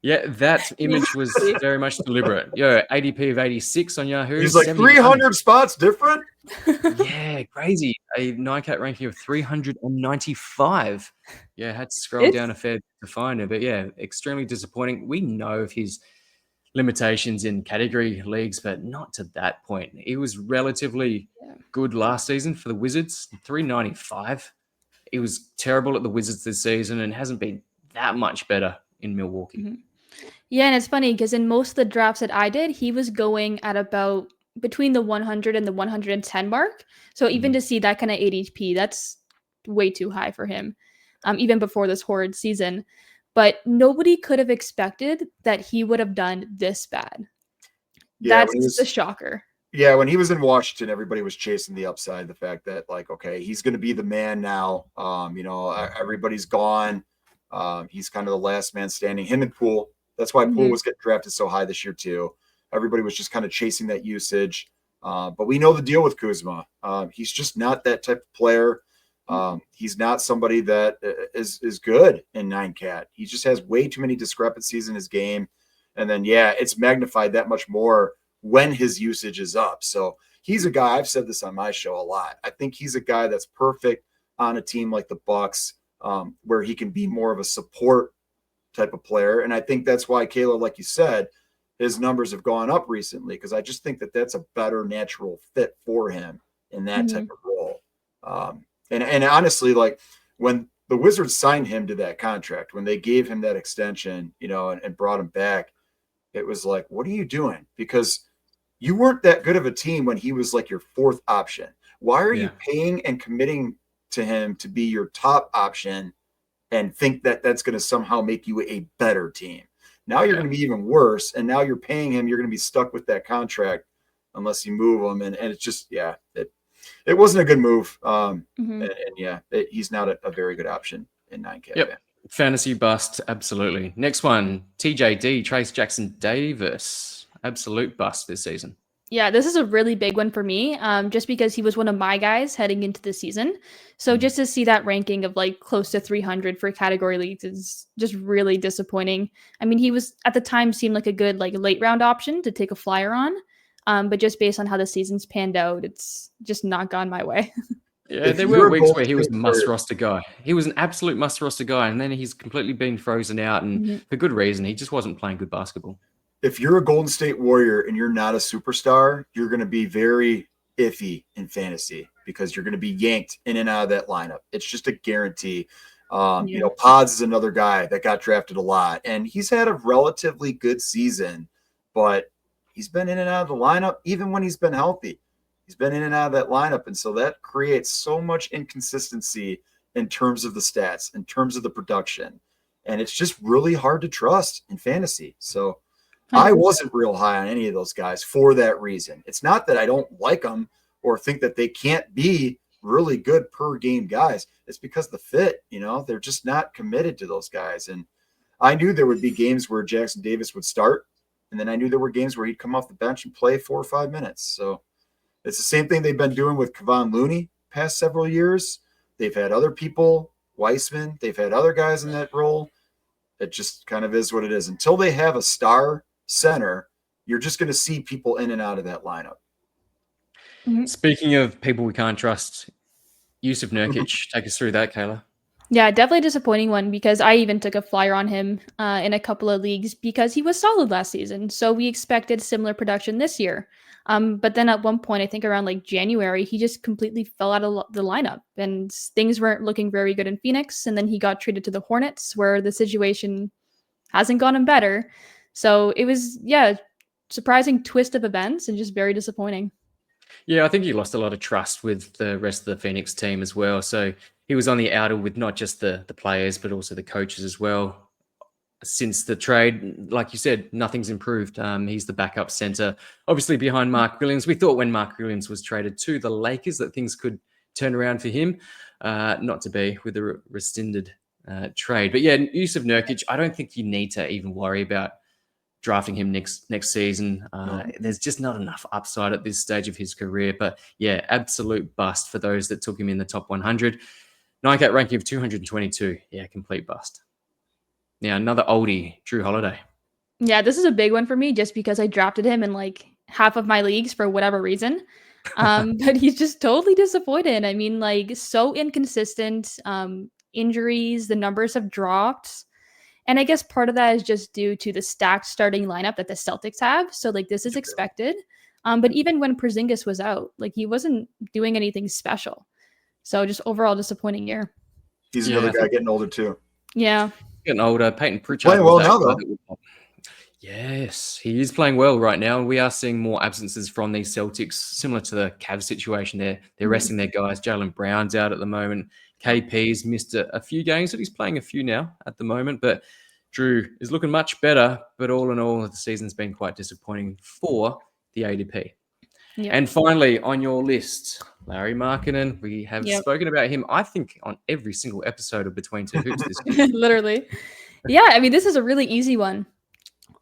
Yeah, that image was very much deliberate. ADP of 86 on Yahoo. He's like 300 spots different. Yeah, crazy. A NICAT ranking of 395. Yeah, had to scroll down a fair bit to find it. But yeah, extremely disappointing. We know of his limitations in category leagues, but not to that point. He was relatively good last season for the Wizards, 395. He was terrible at the Wizards this season and hasn't been that much better in Milwaukee. Yeah, and it's funny because in most of the drafts that I did, he was going at about between the 100 and the 110 mark. So even to see that kind of ADP, that's way too high for him, even before this horrid season. But nobody could have expected that he would have done this bad. Yeah, that's a shocker. Yeah, when he was in Washington, everybody was chasing the upside, the fact that he's going to be the man now. Everybody's gone. He's kind of the last man standing. Him and Poole. That's why Poole was getting drafted so high this year too. Everybody was just kind of chasing that usage. But we know the deal with Kuzma. He's just not that type of player. He's not somebody that is good in 9-cat. He just has way too many discrepancies in his game. And then, it's magnified that much more when his usage is up. So he's a guy, I've said this on my show a lot. I think he's a guy that's perfect on a team like the Bucks, where he can be more of a support type of player. And I think that's why, Kayla, like you said, his numbers have gone up recently, because I just think that that's a better natural fit for him in that type of role. And honestly, like when the Wizards signed him to that contract, when they gave him that extension, and brought him back, it was like, what are you doing? Because you weren't that good of a team when he was like your fourth option. Why are you paying and committing to him to be your top option and think that that's going to somehow make you a better team? Now you're going to be even worse. And now you're paying him. You're going to be stuck with that contract unless you move him. And it's just, it wasn't a good move. He's not a very good option in 9K. Yep. Fantasy bust. Absolutely. Next one, TJD, Trace Jackson Davis. Absolute bust this season. Yeah, this is a really big one for me, just because he was one of my guys heading into the season. So just to see that ranking of like close to 300 for category leagues is just really disappointing. I mean, he was at the time seemed like a good like late round option to take a flyer on, but just based on how the season's panned out, it's just not gone my way. Yeah, If there were you're a weeks Golden where he was a State must Warrior, roster guy. He was an absolute must roster guy, and then he's completely been frozen out, and Mhm. for good reason. He just wasn't playing good basketball. if you're a Golden State Warrior and you're not a superstar, you're going to be very iffy in fantasy because you're going to be yanked in and out of that lineup. It's just a guarantee. Yeah. Pods is another guy that got drafted a lot, and he's had a relatively good season, but he's been in and out of the lineup even when he's been healthy. He's been in and out of that lineup, and so that creates so much inconsistency in terms of the stats, in terms of the production, and it's just really hard to trust in fantasy. So I 100%. wasn't real high on any of those guys for that reason. It's not that I don't like them or think that they can't be really good per game guys. It's because the fit, they're just not committed to those guys. And I knew there would be games where Jackson Davis would start, and then I knew there were games where he'd come off the bench and play 4 or 5 minutes. So it's the same thing they've been doing with Kevon Looney past several years. They've had other people, Weissman, they've had other guys in that role. It just kind of is what it is. Until they have a star center, you're just going to see people in and out of that lineup. Mhm. Speaking of people we can't trust, Yusuf Nurkic, take us through that, Kayla. Yeah, definitely a disappointing one because I even took a flyer on him in a couple of leagues because he was solid last season. So we expected similar production this year. But then at one point, I think around like January, he just completely fell out of the lineup and things weren't looking very good in Phoenix. And then he got traded to the Hornets where the situation hasn't gotten better. So it was, yeah, surprising twist of events and just very disappointing. Yeah, I think he lost a lot of trust with the rest of the Phoenix team as well. So he was on the outer with not just the players, but also the coaches as well. Since the trade, like you said, nothing's improved. He's the backup center, obviously behind Mark Williams. We thought when Mark Williams was traded to the Lakers that things could turn around for him. Not to be with the rescinded trade. But yeah, Yusuf Nurkic, I don't think you need to even worry about drafting him next season. There's just not enough upside at this stage of his career. But yeah, absolute bust for those that took him in the top 100. 9K ranking of 222. Yeah, complete bust. Now, another oldie, Drew Holiday. Yeah, this is a big one for me just because I drafted him in like half of my leagues for whatever reason. But he's just totally disappointed. I mean, like so inconsistent. Injuries, the numbers have dropped. And I guess part of that is just due to the stacked starting lineup that the Celtics have. So like this is expected. But even when Porzingis was out, like he wasn't doing anything special. So just overall disappointing year. He's Yeah, another guy getting older too. Yeah. getting older. Peyton Pritchard Playing was well that now, guy though. that would- Yes, he is playing well right now. And we are seeing more absences from these Celtics, similar to the Cavs situation there. They're resting their guys. Jalen Brown's out at the moment. KP's missed a few games, but he's playing a few now at the moment. But Drew is looking much better. But all in all, the season's been quite disappointing for the ADP. Yep. And finally, on your list, Larry Markkinen. We have Yep. spoken about him, I think, on every single episode of Between Two Hoops this year. Literally. Yeah, I mean, this is a really easy one.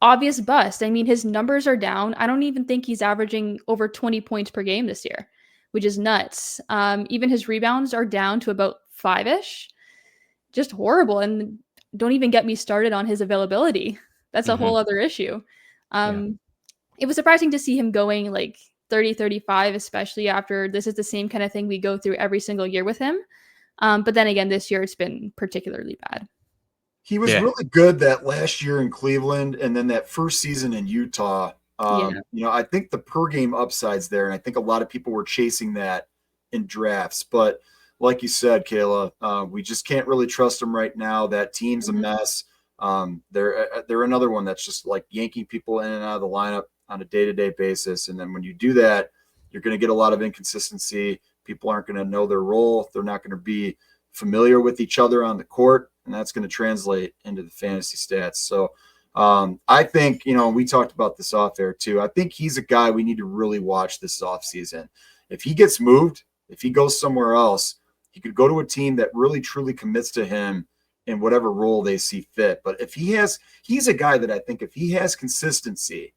Obvious bust. I mean, his numbers are down. I don't even think he's averaging over 20 points per game this year, which is nuts. Even his rebounds are down to about 5-ish. Just horrible. And don't even get me started on his availability. That's a whole other issue. It was surprising to see him going like 30, 35, especially after this is the same kind of thing we go through every single year with him. But then again, this year it's been particularly bad. He was really good that last year in Cleveland and then that first season in Utah. I think the per game upside's there, and I think a lot of people were chasing that in drafts. But like you said, Kayla, we just can't really trust him right now. That team's a mess. They're another one that's just like yanking people in and out of the lineup on a day-to-day basis. And then when you do that, you're going to get a lot of inconsistency. People aren't going to know their role. They're not going to be familiar with each other on the court, and that's going to translate into the fantasy stats. So I think, we talked about this off air too. I think he's a guy we need to really watch this offseason. If he gets moved, if he goes somewhere else, he could go to a team that really truly commits to him in whatever role they see fit. But if he's a guy that I think if he has consistency,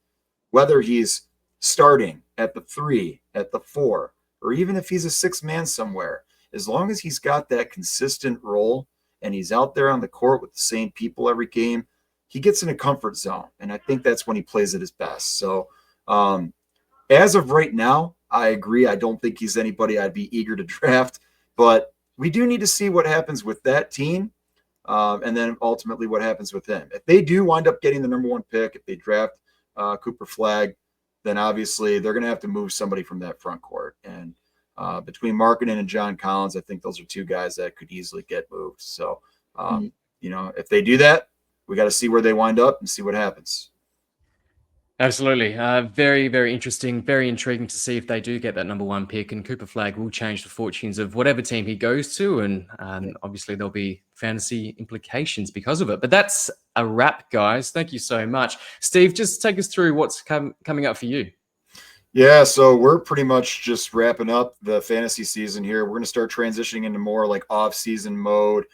whether he's starting at the 3, at the 4, or even if he's a 6-man somewhere, as long as he's got that consistent role and he's out there on the court with the same people every game, he gets in a comfort zone. And I think that's when he plays at his best. So as of right now, I agree. I don't think he's anybody I'd be eager to draft but we do need to see what happens with that team. And then ultimately what happens with him. If they do wind up getting the number 1 pick, if they draft Cooper Flagg, then obviously they're going to have to move somebody from that front court. And between Markkanen and John Collins, I think those are 2 guys that could easily get moved. So, you know, if they do that, we got to see where they wind up and see what happens. Absolutely. Very, very interesting, very intriguing to see if they do get that number 1 pick, and Cooper Flagg will change the fortunes of whatever team he goes to. And obviously there'll be fantasy implications because of it. But that's a wrap, guys. Thank you so much. Steve, just take us through what's coming up for you. Yeah, so we're pretty much just wrapping up the fantasy season here. We're going to start transitioning into more like off-season mode.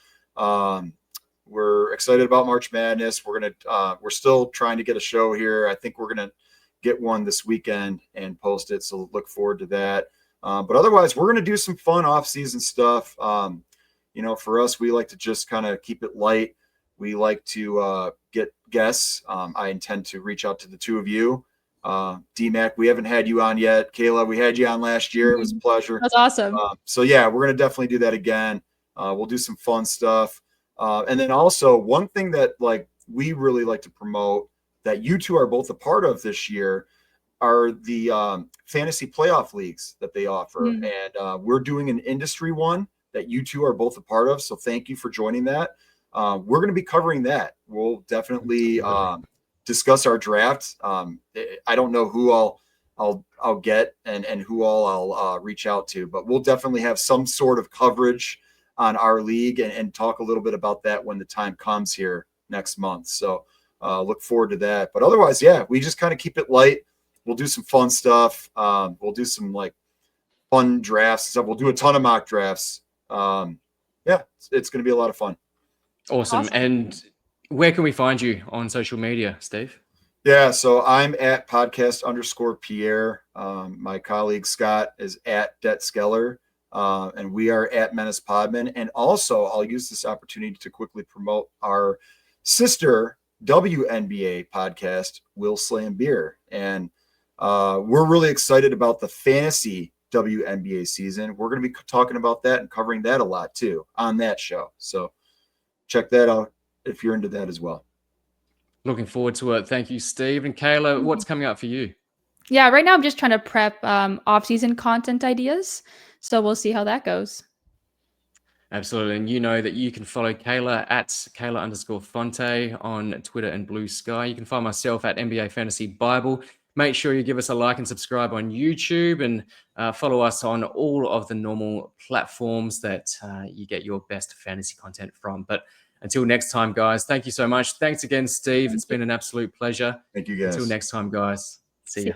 We're excited about March Madness. We're still trying to get a show here. I think we're gonna get one this weekend and post it. So look forward to that. But otherwise, we're gonna do some fun off-season stuff. You know, for us, we like to just kind of keep it light. We like to get guests. I intend to reach out to the 2 of you. D-Mac, we haven't had you on yet. Kayla, we had you on last year. It was a pleasure. That's awesome. So yeah, we're gonna definitely do that again. We'll do some fun stuff. And then also one thing that like we really like to promote that you 2 are both a part of this year are the fantasy playoff leagues that they offer. And we're doing an industry one that you 2 are both a part of. So thank you for joining that. We're going to be covering that. We'll definitely discuss our draft. I don't know who I'll get and who I'll reach out to, but we'll definitely have some sort of coverage on our league and talk a little bit about that when the time comes here next month. So look forward to that. But otherwise, yeah, we just kind of keep it light. We'll do some fun stuff. We'll do some like fun drafts and stuff. We'll do a ton of mock drafts. Yeah, it's going to be a lot of fun. Awesome. And where can we find you on social media, Steve? Yeah, so I'm at podcast_Pierre. My colleague Scott is at Detskeller. And we are at Menace Podmen. And also, I'll use this opportunity to quickly promote our sister WNBA podcast, Will Slam Beer. And we're really excited about the fantasy WNBA season. We're going to be talking about that and covering that a lot too on that show. So check that out if you're into that as well. Looking forward to it. Thank you, Steve. And Kayla, what's coming up for you? Yeah, right now I'm just trying to prep off-season content ideas. So we'll see how that goes. Absolutely. And you know that you can follow Kayla at Kayla_Fonte on Twitter and Blue Sky. You can find myself at NBA Fantasy Bible. Make sure you give us a like and subscribe on YouTube, and follow us on all of the normal platforms that you get your best fantasy content from. But until next time, guys, thank you so much. Thanks again, Steve. It's been an absolute pleasure. Thank you, guys. Until next time, guys. See ya.